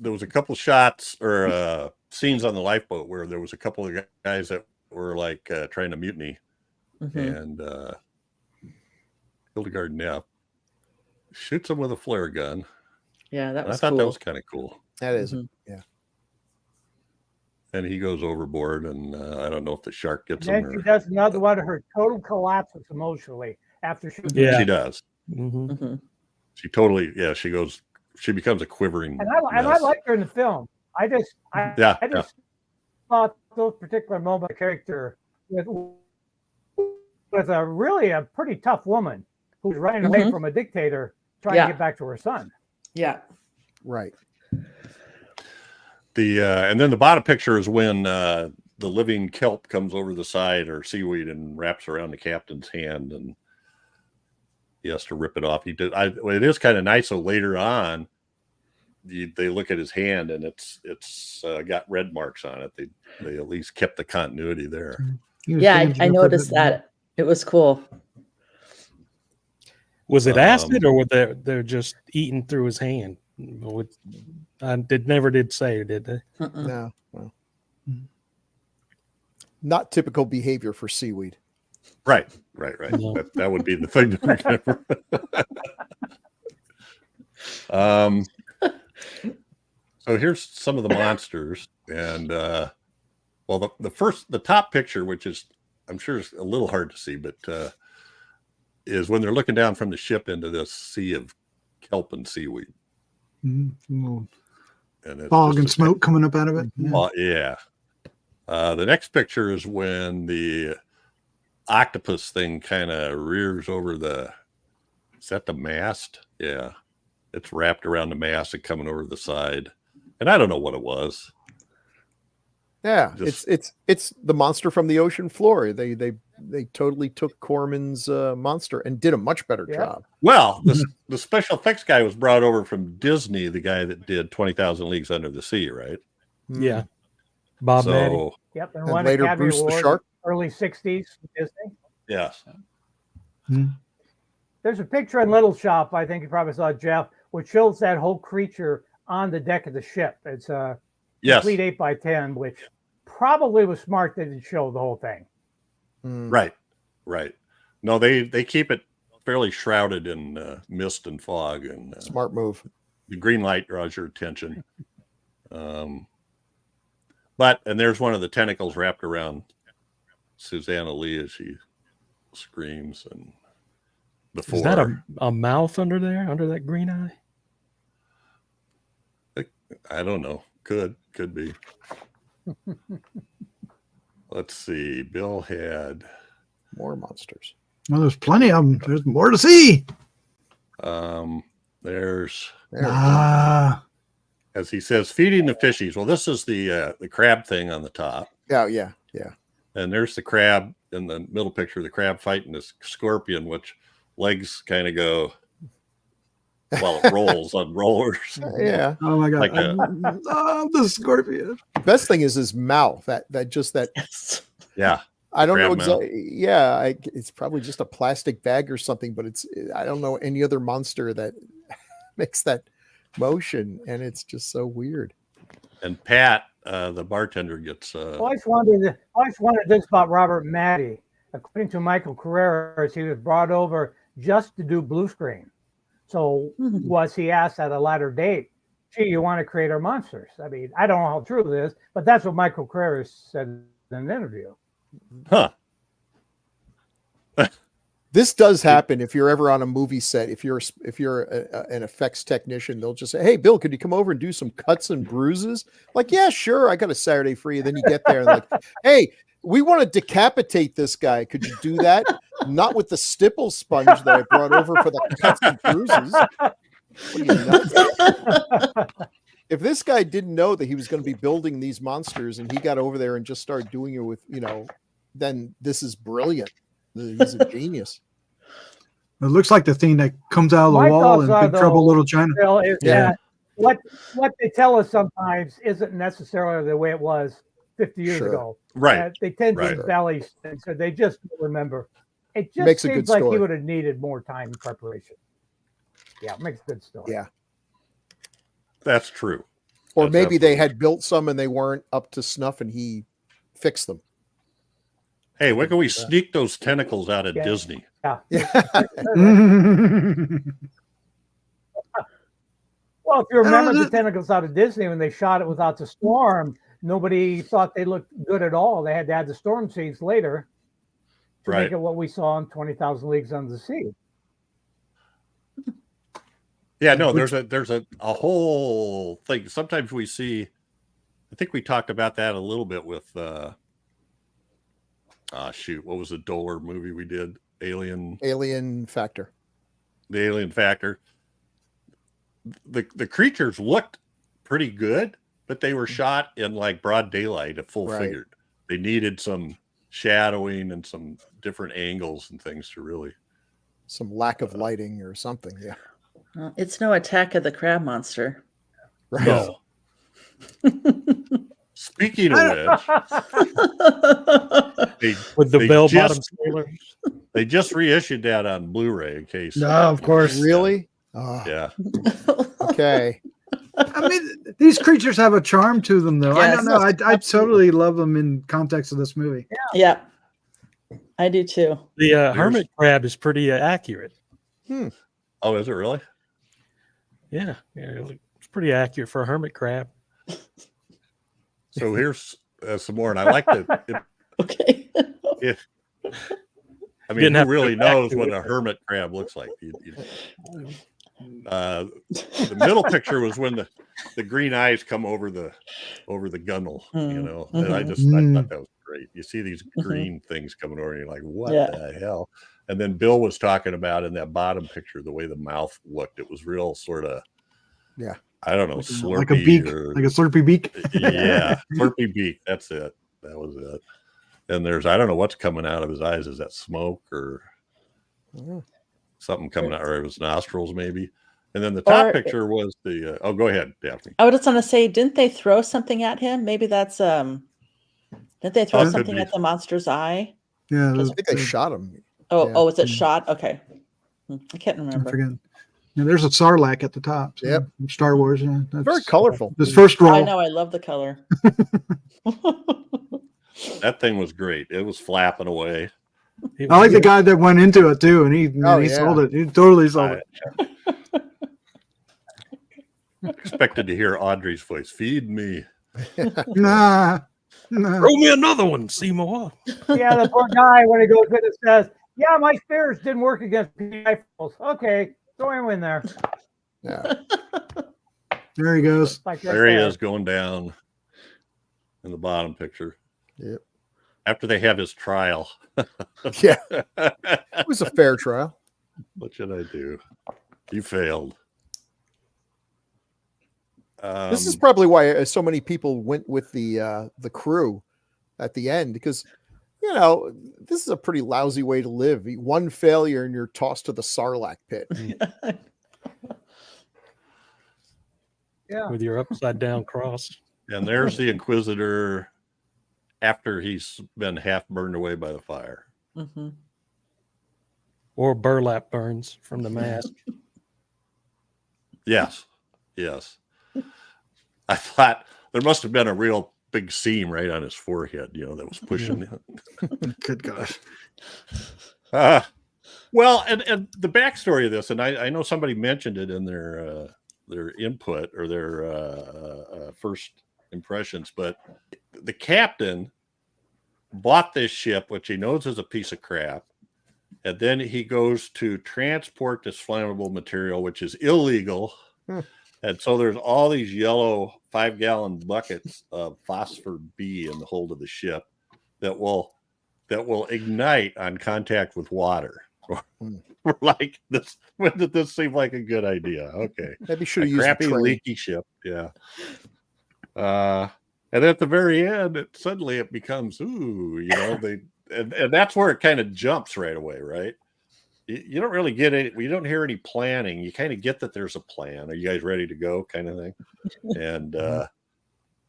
Speaker 1: there was a couple shots or scenes on the lifeboat where there was a couple of guys that were like trying to mutiny, and Hildegard Knapp shoots him with a flare gun.
Speaker 6: Yeah, that was
Speaker 1: I thought
Speaker 6: cool.
Speaker 1: that was kind of cool.
Speaker 4: That is, yeah.
Speaker 1: And he goes overboard, and I don't know if the shark gets
Speaker 7: Then
Speaker 1: him.
Speaker 7: she
Speaker 1: Or...
Speaker 7: does another one. Her total collapses emotionally after shooting.
Speaker 2: Yeah.
Speaker 1: She does.
Speaker 2: Mhm.
Speaker 1: She totally, she goes, she becomes a quivering.
Speaker 7: And I liked her in the film. I just thought those particular moment of character with a really pretty tough woman who's running away from a dictator trying to get back to her son.
Speaker 6: Yeah.
Speaker 4: Right.
Speaker 1: And then the bottom picture is when the living kelp comes over the side or seaweed and wraps around the captain's hand, and he has to rip it off. He did. It is kind of nice. So later on, they look at his hand and it's got red marks on it. They at least kept the continuity there.
Speaker 6: Yeah, I noticed that. It was cool.
Speaker 2: Was it acid or were they're just eating through his hand? Never did say, did they?
Speaker 4: No. Well, not typical behavior for seaweed.
Speaker 1: Right.
Speaker 2: No.
Speaker 1: That would be the thing to remember. So here's some of the monsters, and the top picture, which is I'm sure is a little hard to see, but is when they're looking down from the ship into this sea of kelp and seaweed.
Speaker 5: Mm-hmm.
Speaker 1: And it's
Speaker 5: fog and smoke coming up out of it.
Speaker 1: Yeah. The next picture is when the octopus thing kind of rears over is that the mast? Yeah. It's wrapped around the mast and coming over the side. And I don't know what it was.
Speaker 4: Yeah, it's the monster from the ocean floor. They totally took Corman's monster and did a much better job.
Speaker 1: Well, the special effects guy was brought over from Disney, the guy that did 20,000 Leagues Under the Sea, right?
Speaker 2: Yeah. Bob Maddy.
Speaker 7: Yep, and
Speaker 4: And
Speaker 7: won
Speaker 4: later
Speaker 7: Academy
Speaker 4: Bruce the
Speaker 7: Award,
Speaker 4: Shark.
Speaker 7: early 60s Disney.
Speaker 1: Yes.
Speaker 7: There's a picture in Little Shop, I think you probably saw, Jeff, which shows that whole creature on the deck of the ship. It's a complete 8x10, which probably was smart that it showed the whole thing.
Speaker 1: Right. No, they keep it fairly shrouded in mist and fog, and
Speaker 4: smart move.
Speaker 1: The green light draws your attention. But there's one of the tentacles wrapped around Susanna Lee as she screams, and before.
Speaker 2: Is that a mouth under there, under that green eye?
Speaker 1: I don't know. Could be. Let's see. Bill had
Speaker 4: more monsters.
Speaker 5: Well, there's plenty of them. There's more to see.
Speaker 1: There's as he says, feeding the fishies. Well, this is the crab thing on the top.
Speaker 4: Yeah.
Speaker 1: And there's the crab in the middle picture. The crab fighting this scorpion, which legs kind of go. Well, it rolls on rollers.
Speaker 4: Yeah.
Speaker 5: Oh my god!
Speaker 1: Like
Speaker 5: I love the scorpion.
Speaker 4: Best thing is his mouth. That.
Speaker 1: Yeah.
Speaker 4: I don't know
Speaker 1: crab
Speaker 4: exactly. Yeah, it's probably just a plastic bag or something, but I don't know any other monster that makes that motion, and it's just so weird.
Speaker 1: And Pat, the bartender, gets.
Speaker 7: I always wondered this about Robert Maddy. According to Michael Carreras, he was brought over just to do blue screen. So was he asked at a latter date, gee, you want to create our monsters? I mean, I don't know how true it is, but that's what Michael Carreras said in an interview.
Speaker 1: Huh.
Speaker 4: This does happen if you're ever on a movie set. If you're an effects technician, they'll just say, "Hey, Bill, could you come over and do some cuts and bruises?" Like, yeah, sure. I got a Saturday free. And then you get there and like, "Hey, we want to decapitate this guy. Could you do that? Not with the stipple sponge that I brought over for the cuts and bruises." What are you, nuts? if this guy didn't know that he was going to be building these monsters and he got over there and just started doing it with, then this is brilliant. He's a genius.
Speaker 5: It looks like the thing that comes out of the
Speaker 7: My
Speaker 5: wall in
Speaker 7: thoughts are,
Speaker 5: Big Trouble Little China.
Speaker 7: Bill, is
Speaker 4: Yeah.
Speaker 7: that what they tell us sometimes isn't necessarily the way it was 50 years
Speaker 4: Sure.
Speaker 7: ago.
Speaker 1: Right.
Speaker 7: They tend
Speaker 1: Right.
Speaker 7: to embellish things, so they just don't remember. It just
Speaker 4: Makes a good
Speaker 7: seems like he
Speaker 4: story.
Speaker 7: would have needed more time in preparation. Yeah, it makes a good story.
Speaker 4: Yeah.
Speaker 1: That's true.
Speaker 4: Or
Speaker 1: That's
Speaker 4: maybe they
Speaker 1: absolutely
Speaker 4: had built some and they weren't up to snuff and he fixed them.
Speaker 1: Hey, when can we sneak those tentacles out of
Speaker 7: Yeah.
Speaker 1: Disney?
Speaker 7: Yeah.
Speaker 4: Yeah.
Speaker 7: Well, if you remember
Speaker 5: Uh,
Speaker 7: the tentacles out of Disney when they shot it without the storm, nobody thought they looked good at all. They had to add the storm scenes later to
Speaker 1: Right.
Speaker 7: make it what we saw in 20,000 Leagues Under the Sea.
Speaker 1: Yeah, no, there's a whole thing. Sometimes we see, I think we talked about that a little bit with what was the Dolar movie we did?
Speaker 4: Alien Factor.
Speaker 1: The Alien Factor. The creatures looked pretty good, but they were shot in like broad daylight at full
Speaker 4: Right.
Speaker 1: figured. They needed some shadowing and some different angles and things to really.
Speaker 4: Some lack of lighting or something. Yeah.
Speaker 6: It's no Attack of the Crab Monster.
Speaker 4: Right.
Speaker 1: No. Speaking of which,
Speaker 2: With the
Speaker 1: they
Speaker 2: bell-bottom
Speaker 1: just-
Speaker 2: sailors.
Speaker 1: they just reissued that on Blu-ray in case.
Speaker 5: No, of course.
Speaker 4: Really? Oh,
Speaker 1: Yeah.
Speaker 4: okay.
Speaker 5: I mean, these creatures have a charm to them, though. I
Speaker 6: Yes,
Speaker 5: don't know. I totally love them in context of this movie.
Speaker 6: Yeah, I do too.
Speaker 2: The hermit crab is pretty accurate.
Speaker 1: Oh, is it really?
Speaker 2: Yeah, it's pretty accurate for a hermit crab.
Speaker 1: So here's some more, and I like the.
Speaker 6: Okay.
Speaker 1: I mean,
Speaker 2: Didn't
Speaker 1: who
Speaker 2: have to
Speaker 1: really
Speaker 2: go back
Speaker 1: knows
Speaker 2: to
Speaker 1: what
Speaker 2: it.
Speaker 1: a hermit crab looks like? The middle picture was when the green eyes come over the gunnel, and I thought that was great. You see these green things coming over, and you're like, what
Speaker 6: Yeah.
Speaker 1: the hell? And then Bill was talking about in that bottom picture the way the mouth looked. It was real sort of,
Speaker 4: Yeah.
Speaker 1: I don't know, slurpy
Speaker 5: Like a beak,
Speaker 1: or,
Speaker 5: like a slurpy beak.
Speaker 1: yeah, slurpy beak. That's it. That was it. And I don't know what's coming out of his eyes. Is that smoke or something coming out, or his nostrils maybe? And then the top
Speaker 6: Or-
Speaker 1: picture was the. Go ahead, Daphne.
Speaker 6: I was just gonna say, didn't they throw something at him? Maybe that's didn't they throw
Speaker 1: Oh, could
Speaker 6: something
Speaker 1: be.
Speaker 6: at the monster's eye?
Speaker 5: Yeah,
Speaker 4: I think they shot him.
Speaker 6: Oh,
Speaker 4: Yeah.
Speaker 6: oh, is it shot? Okay. I can't
Speaker 5: I
Speaker 6: remember.
Speaker 5: forget. Yeah, there's a Sarlacc at the top. So
Speaker 4: Yep.
Speaker 5: Star Wars. Yeah, that's
Speaker 4: Very colorful.
Speaker 5: This first roll.
Speaker 6: I know, I love the color.
Speaker 1: That thing was great. It was flapping away.
Speaker 5: I like the guy that went into it too, and he
Speaker 4: Oh,
Speaker 5: he
Speaker 4: yeah.
Speaker 5: sold it. He totally sold it.
Speaker 1: Expected to hear Audrey's voice. Feed me.
Speaker 5: Nah.
Speaker 2: Throw me another one, Seymour.
Speaker 7: Yeah, the poor guy when he goes in and says, "Yeah, my spears didn't work against rifles." Okay, throw him in there.
Speaker 4: Yeah.
Speaker 5: There he goes.
Speaker 7: Like
Speaker 1: There he is going down in the bottom picture.
Speaker 4: Yep.
Speaker 1: After they have his trial.
Speaker 4: Yeah. It was a fair trial.
Speaker 1: What should I do? You failed.
Speaker 4: This is probably why so many people went with the crew at the end, because this is a pretty lousy way to live. One failure and you're tossed to the Sarlacc pit.
Speaker 7: Yeah.
Speaker 2: With your upside down cross.
Speaker 1: And there's the Inquisitor after he's been half burned away by the fire.
Speaker 6: Hmm.
Speaker 2: Or burlap burns from the mask.
Speaker 1: Yes. Yes. I thought there must have been a real big seam right on his forehead, that was pushing.
Speaker 5: Good gosh.
Speaker 1: Well, and the backstory of this, and I know somebody mentioned it in their input or their first impressions, but the captain bought this ship, which he knows is a piece of crap, and then he goes to transport this flammable material, which is illegal. And so there's all these yellow 5-gallon buckets of phosphor B in the hold of the ship that will ignite on contact with water. We're like, this. When did this seem like a good idea? Okay,
Speaker 4: Maybe should
Speaker 1: a
Speaker 4: have used a
Speaker 1: crappy
Speaker 4: train.
Speaker 1: leaky ship. Yeah. And at the very end, suddenly it becomes, ooh, and that's where it kind of jumps right away, right? You don't really get any, we don't hear any planning. You kind of get that there's a plan. Are you guys ready to go, kind of thing? And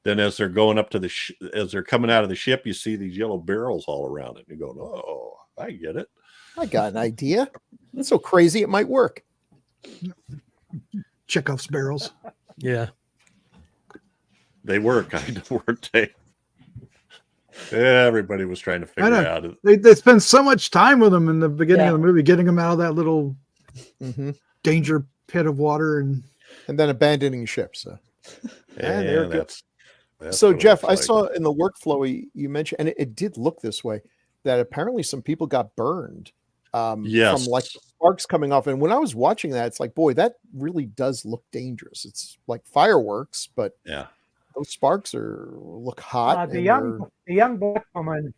Speaker 1: then as they're going up to as they're coming out of the ship, you see these yellow barrels all around it. And you go, oh, I get it.
Speaker 4: I got an idea. It's so crazy it might work.
Speaker 5: Chekhov's barrels.
Speaker 2: Yeah.
Speaker 1: They were kind of, weren't they? Everybody was trying to figure out.
Speaker 5: They spend so much time with them in the beginning of the movie, getting them out of that little danger pit of water, and
Speaker 4: then abandoning ships. So.
Speaker 1: Yeah, that's
Speaker 4: so Jeff, I saw in the workflow you mentioned, and it did look this way, that apparently some people got burned.
Speaker 1: Yes.
Speaker 4: From like sparks coming off. And when I was watching that, it's like, boy, that really does look dangerous. It's like fireworks, but
Speaker 1: yeah,
Speaker 4: those sparks look hot.
Speaker 7: The young black woman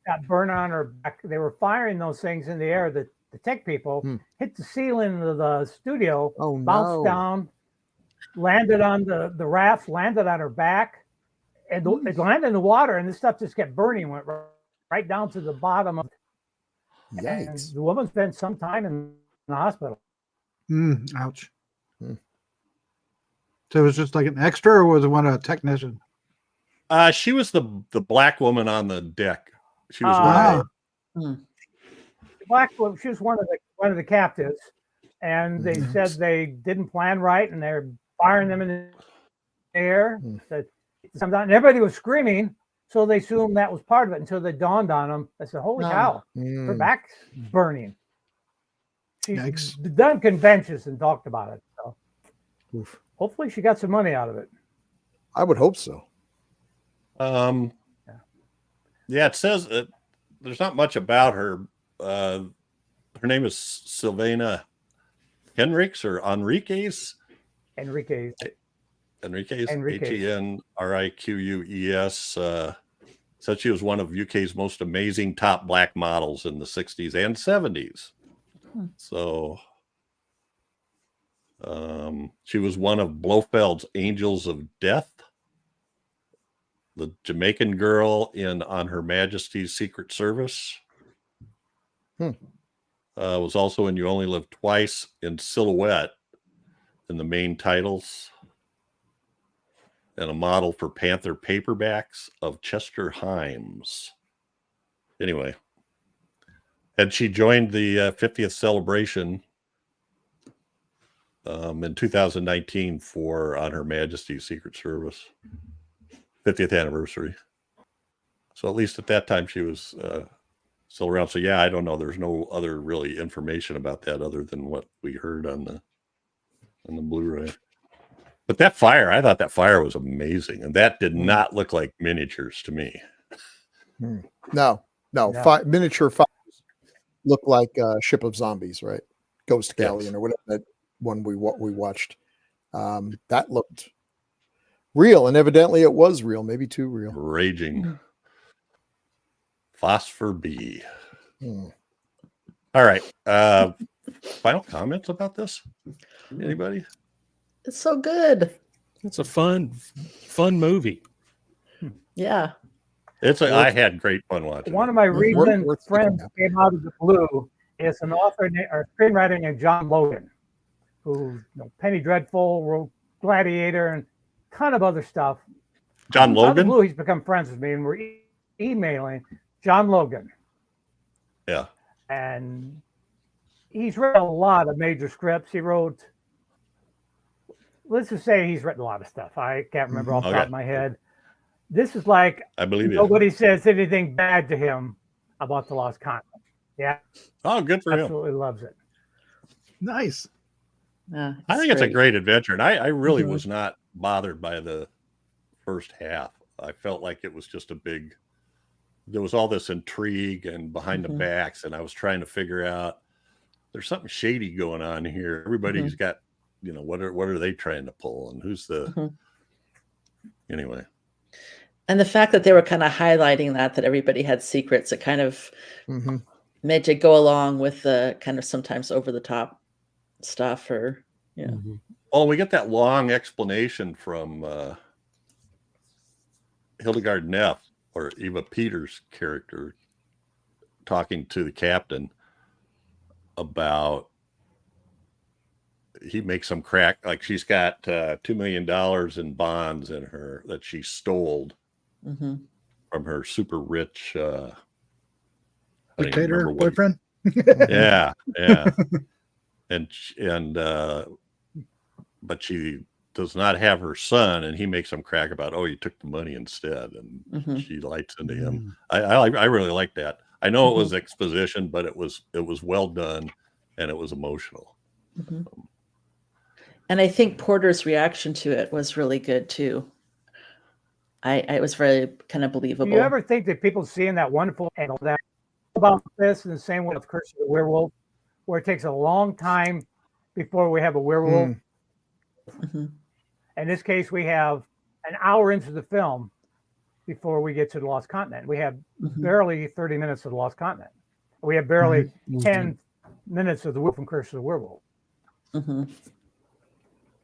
Speaker 7: got burned on her back. They were firing those things in the air. The tech people hit the ceiling of the studio, bounced down, landed on the raft, landed on her back, and it landed in the water. And this stuff just kept burning, went right down to the bottom of.
Speaker 4: Yikes.
Speaker 7: And the woman spent some time in the hospital.
Speaker 5: Ouch. So it was just like an extra, or was it one a technician?
Speaker 1: She was the black woman on the deck. She was
Speaker 7: the black woman. She was one of the captives, and they said they didn't plan right, and they're firing them in the air. And everybody was screaming, so they assumed that was part of it until they dawned on them. They said, "Holy cow, her back's burning." She's done conventions and talked about it. So. Hopefully she got some money out of it.
Speaker 4: I would hope so.
Speaker 1: Yeah, it says that there's not much about her. Her name is Sylvana Henriques or Enriquez.
Speaker 7: Enriquez.
Speaker 1: Henriquez. Said she was one of UK's most amazing top black models in the 60s and 70s. So she was one of Blofeld's Angels of Death, the Jamaican girl on Her Majesty's Secret Service. Was also in You Only Live Twice, in Silhouette, in the main titles, and a model for Panther paperbacks of Chester Himes. Anyway, and she joined the 50th celebration in 2019 on Her Majesty's Secret Service 50th anniversary. So at least at that time she was still around. So yeah, I don't know. There's no other really information about that other than what we heard on the Blu-ray. But that fire, I thought that fire was amazing, and that did not look like miniatures to me.
Speaker 4: No. Miniature fires look like Ship of Zombies, right? Ghost Galleon or whatever that one we watched. That looked real, and evidently it was real, maybe too real.
Speaker 1: Raging. Phosphor B. All right. Final comments about this? Anybody?
Speaker 6: It's so good.
Speaker 2: It's a fun movie.
Speaker 6: Yeah.
Speaker 1: I had great fun watching.
Speaker 7: One of my recent friends came out of the blue is an author or screenwriter named John Logan, who Penny Dreadful, wrote Gladiator, and a ton of other stuff.
Speaker 1: John Logan?
Speaker 7: Out of the blue, he's become friends with me, and we're emailing. John Logan.
Speaker 1: Yeah.
Speaker 7: And he's written a lot of major scripts. He wrote, let's just say he's written a lot of stuff. I can't remember off the top of my head. This is like,
Speaker 1: I believe
Speaker 7: nobody says anything bad to him about the Lost Continent. Yeah.
Speaker 1: Oh, good for him.
Speaker 7: Absolutely loves it.
Speaker 5: Nice.
Speaker 6: Yeah,
Speaker 1: I think it's a great adventure. And I really was not bothered by the first half. I felt like it was just there was all this intrigue and behind the backs. And I was trying to figure out, there's something shady going on here. Everybody's got, what are they trying to pull, and who's the anyway.
Speaker 6: And the fact that they were kind of highlighting that everybody had secrets, it kind of made you go along with the kind of sometimes over the top stuff, or
Speaker 1: Oh, we get that long explanation from Hildegard Neff, or Eva Peters' character, talking to the captain about, he makes some crack, like she's got $2 million in bonds in her that she stole from her super rich
Speaker 5: dictator boyfriend.
Speaker 1: yeah and but she does not have her son, and he makes some crack about, oh, you took the money instead, and she lights into him. I really like that. I know it was exposition, but it was well done, and it was emotional.
Speaker 6: And I think Porter's reaction to it was really good too. It was very kind of believable.
Speaker 7: Do you ever think that people seeing that wonderful angle that about this in the same way with Curse of the Werewolf, where it takes a long time before we have a werewolf? In this case, we have an hour into the film before we get to the Lost Continent. We have barely 30 minutes of the Lost Continent. We have barely 10 minutes of the Wolf from Curse of the Werewolf.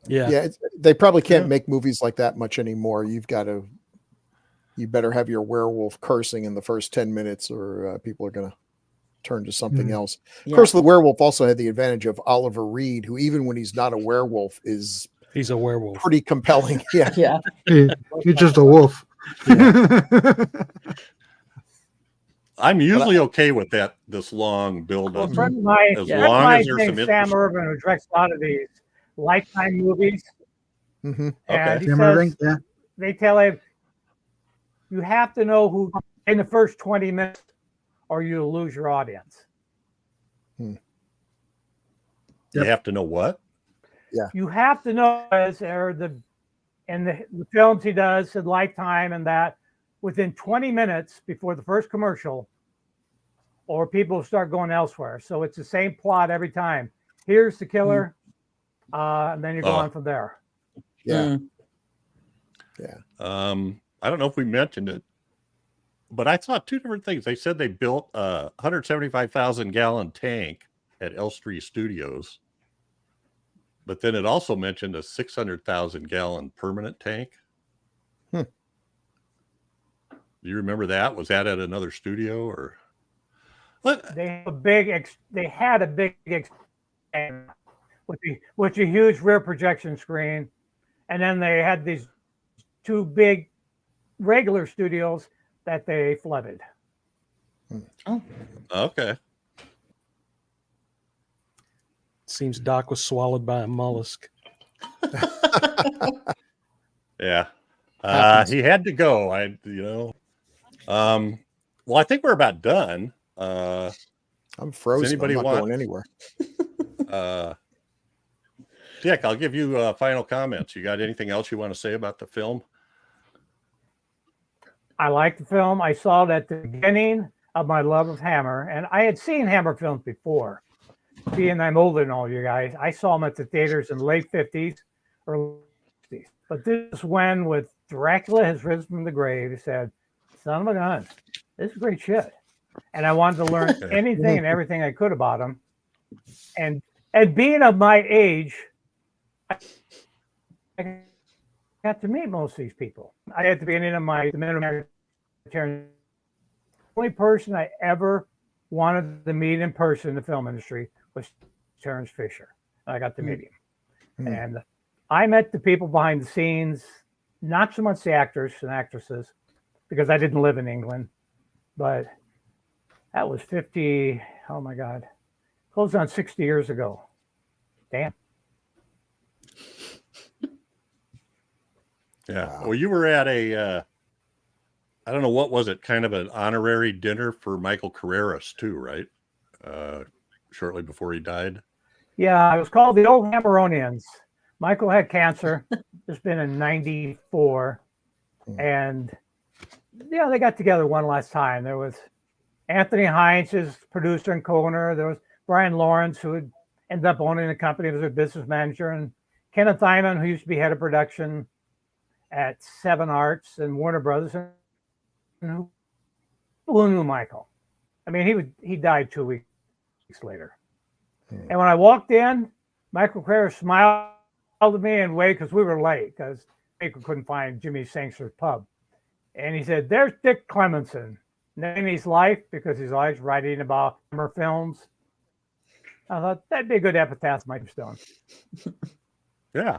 Speaker 4: Yeah, they probably can't make movies like that much anymore. You better have your werewolf cursing in the first 10 minutes, or people are going to turn to something else. Of course, the werewolf also had the advantage of Oliver Reed, who even when he's not a werewolf
Speaker 2: he's a werewolf.
Speaker 4: Pretty compelling. Yeah.
Speaker 5: He's just a wolf.
Speaker 1: I'm usually okay with that, this long build up.
Speaker 7: Well, a friend of mine,
Speaker 1: as long as there's some
Speaker 7: Sam Irvin, who directs a lot of these Lifetime movies. And he says, they tell him, you have to know who in the first 20 minutes or you'll lose your audience.
Speaker 1: You have to know what?
Speaker 7: You have to know, in the films he does in Lifetime and that, within 20 minutes before the first commercial, or people start going elsewhere. So it's the same plot every time. Here's the killer, and then you go on from there.
Speaker 1: I don't know if we mentioned it, but I saw two different things. They said they built a 175,000 gallon tank at Elstree Studios, but then it also mentioned a 600,000 gallon permanent tank. Do you remember that? Was that at another studio, or what?
Speaker 7: They had a big with a huge rear projection screen, and then they had these two big regular studios that they flooded.
Speaker 1: Okay.
Speaker 2: Seems Doc was swallowed by a mollusk.
Speaker 1: Yeah. He had to go. Well, I think we're about done.
Speaker 4: I'm frozen. I'm not going anywhere.
Speaker 1: Dick, I'll give you final comments. You got anything else you want to say about the film?
Speaker 7: I like the film. I saw it at the beginning of my love of Hammer, and I had seen Hammer films before. Being I'm older than all you guys, I saw them at the theaters in the late 50s or 60s. But this when, with Dracula Has Risen from the Grave, he said, son of a gun, this is great shit. And I wanted to learn anything and everything I could about him. And being of my age, I got to meet most of these people. I had the beginning of my the only person I ever wanted to meet in person in the film industry was Terrence Fisher. I got to meet him. And I met the people behind the scenes, not so much the actors and actresses, because I didn't live in England, but that was 50, oh my God, close on 60 years ago. Damn.
Speaker 1: Yeah. Well, you were at I don't know, what was it? Kind of an honorary dinner for Michael Carreras too, right? Shortly before he died.
Speaker 7: Yeah, it was called the Old Hammeronians. Michael had cancer. It's been in 94. And yeah, they got together one last time. There was Anthony Hinds, his producer and co-owner. There was Brian Lawrence, who had ended up owning the company as a business manager, and Kenneth Hyman, who used to be head of production at Seven Arts and Warner Brothers, and who knew Michael. I mean, he died 2 weeks later. And when I walked in, Michael Carreras smiled at me and waved because we were late because Michael couldn't find Jimmy Sangster's pub. And he said, "There's Dick Clemenson, naming his life because he's always writing about Hammer films." I thought that'd be a good epitaph, Mike Stone.
Speaker 1: Yeah,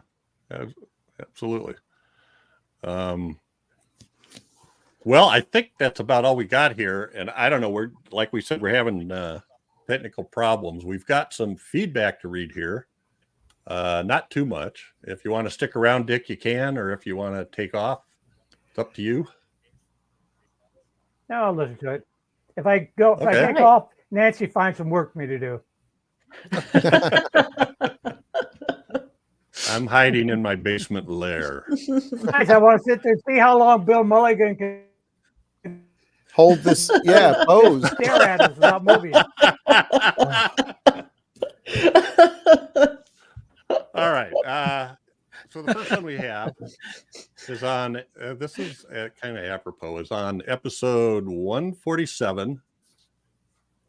Speaker 1: absolutely. Well, I think that's about all we got here. And I don't know, we're like we said, we're having technical problems. We've got some feedback to read here. Not too much. If you want to stick around, Dick, you can, or if you want to take off, it's up to you.
Speaker 7: No, I'll listen to it. If I take off, Nancy finds some work for me to do.
Speaker 1: I'm hiding in my basement lair.
Speaker 7: Guys, I want to sit there and see how long Bill Mulligan can
Speaker 4: Hold this, pose.
Speaker 7: stare at us without moving.
Speaker 1: All right. So the first one we have is on, this is kind of apropos, is on episode 147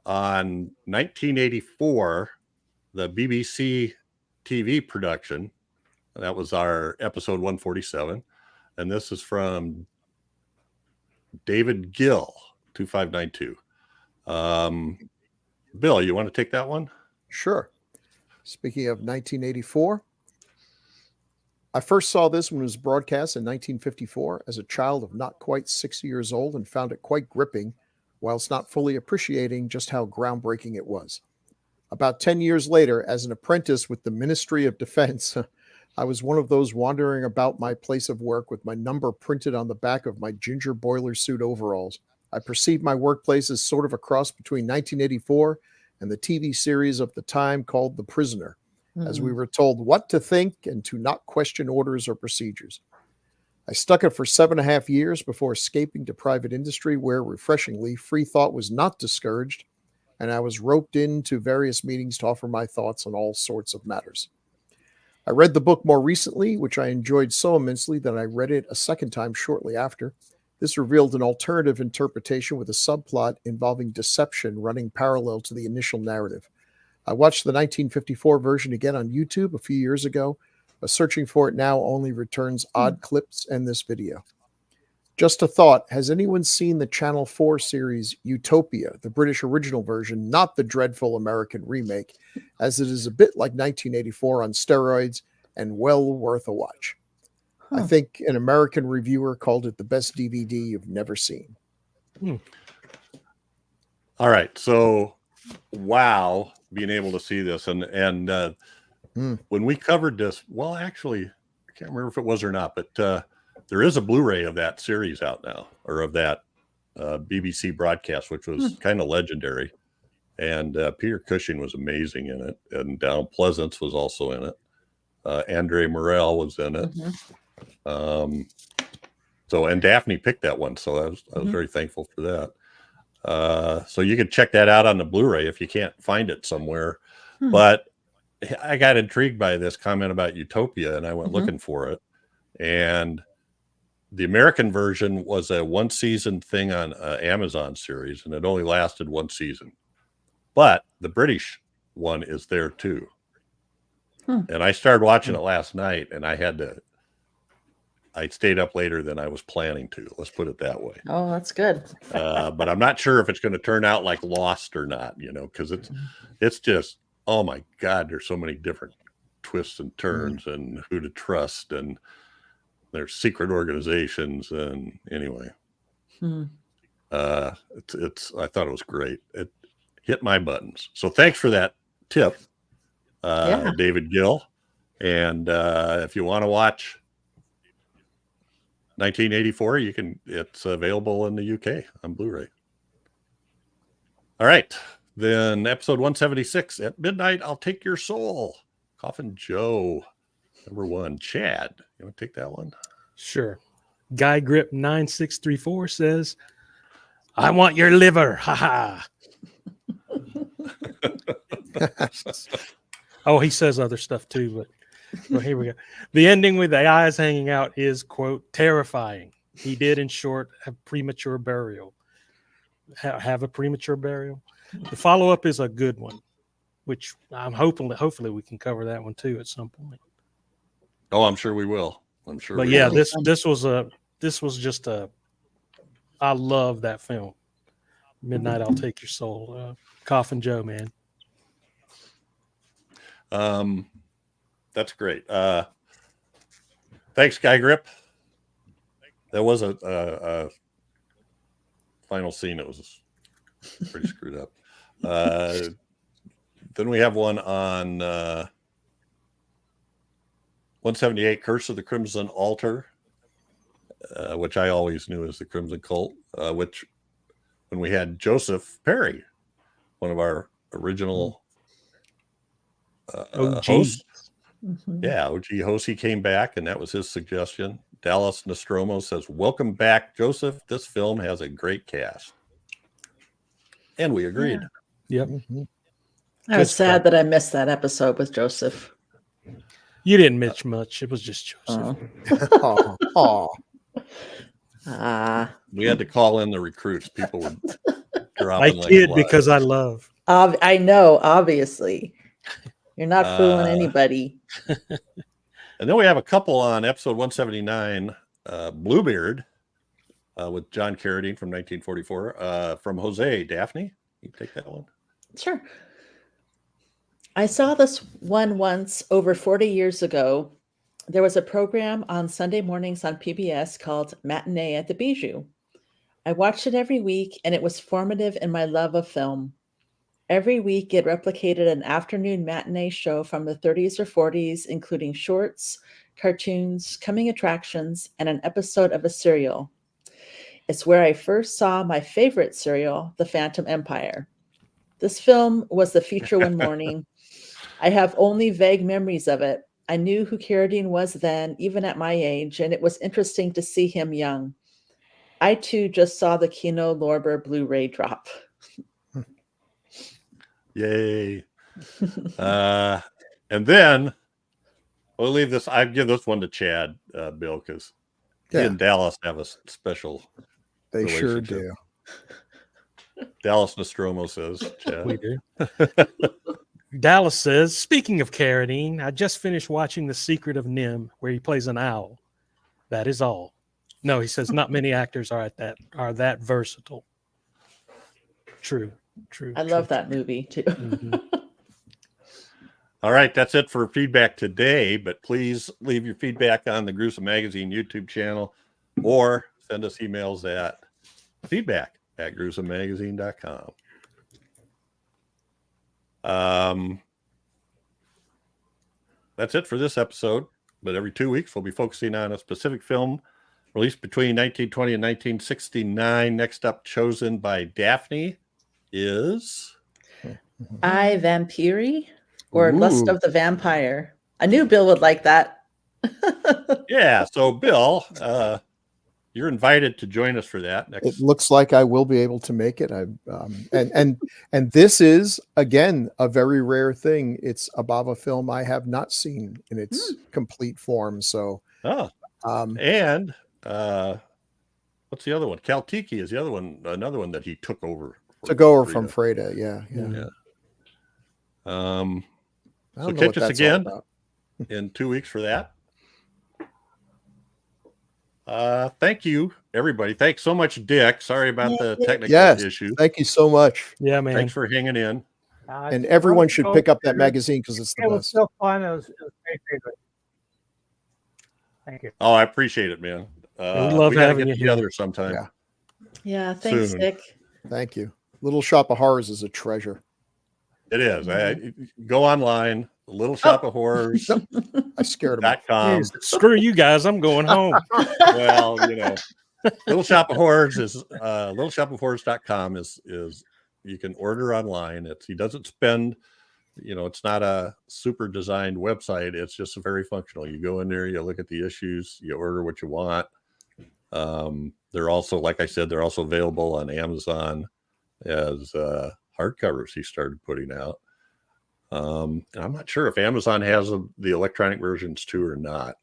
Speaker 1: on 1984, the BBC TV production. That was our episode 147. And this is from David Gill, 2592. Bill, you want to take that one?
Speaker 4: Sure. Speaking of 1984, I first saw this when it was broadcast in 1954 as a child of not quite 6 years old and found it quite gripping, whilst not fully appreciating just how groundbreaking it was. About 10 years later, as an apprentice with the Ministry of Defense, I was one of those wandering about my place of work with my number printed on the back of my ginger boiler suit overalls. I perceived my workplace as sort of a cross between 1984 and the TV series of the time called The Prisoner, as we were told what to think and to not question orders or procedures. I stuck it for 7.5 years before escaping to private industry where, refreshingly, free thought was not discouraged, and I was roped into various meetings to offer my thoughts on all sorts of matters. I read the book more recently, which I enjoyed so immensely that I read it a second time shortly after. This revealed an alternative interpretation with a subplot involving deception running parallel to the initial narrative. I watched the 1954 version again on YouTube a few years ago, but searching for it now only returns odd clips and this video. Just a thought, has anyone seen the Channel 4 series Utopia, the British original version, not the dreadful American remake, as it is a bit like 1984 on steroids and well worth a watch? I think an American reviewer called it the best DVD you've never seen.
Speaker 1: All right. So, wow, being able to see this. And when we covered this, well, actually, I can't remember if it was or not, but there is a Blu-ray of that series out now, or of that BBC broadcast, which was kind of legendary. And Peter Cushing was amazing in it. And Donald Pleasance was also in it. Andre Morell was in it. So, and Daphne picked that one. So I was very thankful for that. So you can check that out on the Blu-ray if you can't find it somewhere. But I got intrigued by this comment about Utopia, and I went looking for it. And the American version was a one-season thing on Amazon series, and it only lasted one season. But the British one is there too. And I started watching it last night, and I stayed up later than I was planning to. Let's put it that way.
Speaker 6: Oh, that's good.
Speaker 1: But I'm not sure if it's going to turn out like Lost or not, because it's just, oh my God, there's so many different twists and turns and who to trust, and there's secret organizations, and anyway. I thought it was great. It hit my buttons. So thanks for that tip, David Gill. And if you want to watch 1984, it's available in the UK on Blu-ray. All right. Then episode 176, At Midnight, I'll Take Your Soul. Coffin Joe, number 1. Chad, you want to take that one?
Speaker 2: Sure. Guy Grip 9634 says, I want your liver. Ha ha. Oh, he says other stuff too, but well, here we go. The ending with the eyes hanging out is, quote, terrifying. He did, in short, have premature burial. have a premature burial. The follow-up is a good one, which I'm hopefully we can cover that one too at some point.
Speaker 1: Oh, I'm sure we will. I'm sure.
Speaker 2: But
Speaker 1: we
Speaker 2: yeah,
Speaker 1: will.
Speaker 2: this was just a. I love that film. Midnight, I'll Take Your Soul. Coffin Joe, man.
Speaker 1: That's great. Thanks, Guy Grip. That was a final scene that was pretty screwed up. Then we have one on 178, Curse of the Crimson Altar, which I always knew as the Crimson Cult, which when we had Joseph Perry, one of our original hosts. Yeah, OG host, he came back, and that was his suggestion. Dallas Nostromo says, "Welcome back, Joseph. This film has a great cast." And we agreed.
Speaker 2: Yep.
Speaker 6: I was sad that I missed that episode with Joseph.
Speaker 2: You didn't miss much. It was just Joseph.
Speaker 1: We had to call in the recruits. People were dropping.
Speaker 2: I did because I love.
Speaker 6: I know, obviously. You're not fooling anybody.
Speaker 1: And then we have a couple on episode 179, Bluebeard, with John Carradine from 1944, from Jose. Daphne, you take that one?
Speaker 6: Sure. I saw this one once over 40 years ago. There was a program on Sunday mornings on PBS called Matinee at the Bijou. I watched it every week, and it was formative in my love of film. Every week, it replicated an afternoon matinee show from the 30s or 40s, including shorts, cartoons, coming attractions, and an episode of a serial. It's where I first saw my favorite serial, The Phantom Empire. This film was the feature one morning. I have only vague memories of it. I knew who Carradine was then, even at my age, and it was interesting to see him young. I, too, just saw the Kino Lorber Blu-ray drop.
Speaker 1: Yay. And then we'll leave this. I give this one to Chad, Bill, because he and Dallas have a special
Speaker 4: They sure do.
Speaker 1: Dallas Nostromo says, Chad.
Speaker 2: We do. Dallas says, speaking of Carradine, I just finished watching The Secret of Nim, where he plays an owl. That is all. No, he says not many actors are that versatile. True.
Speaker 6: I love that movie too.
Speaker 2: Mm-hmm.
Speaker 1: All right, that's it for feedback today, but please leave your feedback on the Gruesome Magazine YouTube channel or send us emails at feedback@gruesomemagazine.com. That's it for this episode, but every 2 weeks we'll be focusing on a specific film released between 1920 and 1969. Next up, chosen by Daphne, is
Speaker 6: I, Vampiri, or Lust of the Vampire. I knew Bill would like that.
Speaker 1: Yeah, so Bill, you're invited to join us for that.
Speaker 4: It looks like I will be able to make it. And this is again a very rare thing. It's a Bava film I have not seen in its complete form. So,
Speaker 1: and what's the other one? Kaltiki is the other one. Another one that he took over.
Speaker 4: From Freda. Yeah.
Speaker 1: So catch us again in 2 weeks for that. Thank you, everybody. Thanks so much, Dick. Sorry about the technical issue.
Speaker 4: Thank you so much.
Speaker 2: Yeah, man.
Speaker 1: Thanks for hanging in.
Speaker 4: And everyone should pick up that magazine because it's the best.
Speaker 7: It was so fun. It was my favorite. Thank you.
Speaker 1: Oh, I appreciate it, man.
Speaker 2: We love having you
Speaker 1: together sometime.
Speaker 6: Yeah, thanks,
Speaker 1: Soon.
Speaker 6: Dick.
Speaker 4: Thank you. Little Shop of Horrors is a treasure.
Speaker 1: It is. Go online, Little Shop of Horrors.
Speaker 4: I scared him.
Speaker 2: Screw you guys. I'm going home.
Speaker 1: Well, Little Shop of Horrors is littleshopofhorrors.com is you can order online. He doesn't spend, it's not a super designed website. It's just very functional. You go in there, you look at the issues, you order what you want. They're also, like I said, they're also available on Amazon as hardcovers he started putting out. And I'm not sure if Amazon has the electronic versions too or not.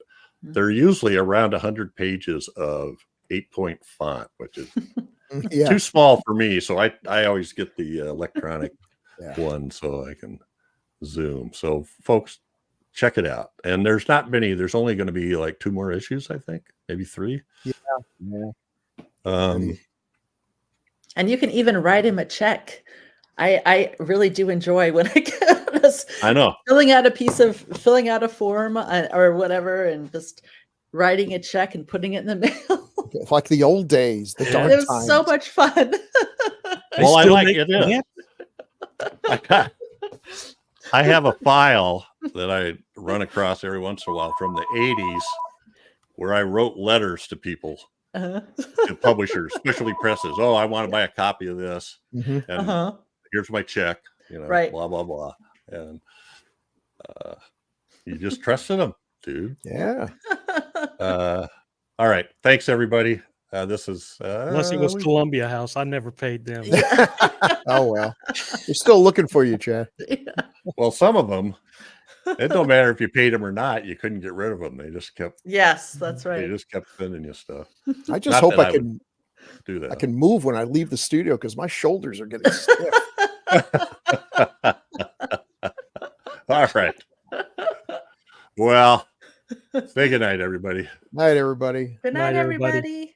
Speaker 1: They're usually around 100 pages of 8-point font, which is
Speaker 4: Yeah.
Speaker 1: too small for me. So I always get the electronic
Speaker 4: Yeah.
Speaker 1: one so I can zoom. So folks, check it out. And there's not many. There's only going to be like 2 more issues, I think, maybe 3.
Speaker 4: Yeah.
Speaker 6: And you can even write him a check. I really do enjoy when I get this
Speaker 1: I know.
Speaker 6: filling out a form or whatever, and just writing a check and putting it in the mail.
Speaker 4: Like the old days, the dark
Speaker 6: It was
Speaker 4: times.
Speaker 6: so much fun.
Speaker 1: Well, I
Speaker 2: still
Speaker 1: like
Speaker 2: make
Speaker 1: it. Is. I have a file that I run across every once in a while from the 80s where I wrote letters to people, to publishers, especially presses. Oh, I want to buy a copy of this. And here's my check,
Speaker 6: Right.
Speaker 1: blah, blah, blah. And you just trusted them, dude.
Speaker 4: Yeah.
Speaker 1: All right. Thanks, everybody. This is
Speaker 2: Unless it was Columbia House, I never paid them.
Speaker 4: Oh well, they're still looking for you, Chad.
Speaker 1: well, some of them. It don't matter if you paid them or not. You couldn't get rid of them. They just kept.
Speaker 6: Yes, that's
Speaker 1: They
Speaker 6: right.
Speaker 1: just kept sending you stuff.
Speaker 4: I just
Speaker 1: Not
Speaker 4: hope
Speaker 1: that
Speaker 4: I
Speaker 1: I
Speaker 4: can
Speaker 1: do that.
Speaker 4: I can move when I leave the studio because my shoulders are getting stiff.
Speaker 1: All right. Well, say good night, everybody.
Speaker 4: Night, everybody.
Speaker 6: Good night,
Speaker 2: Night, everybody.
Speaker 6: everybody.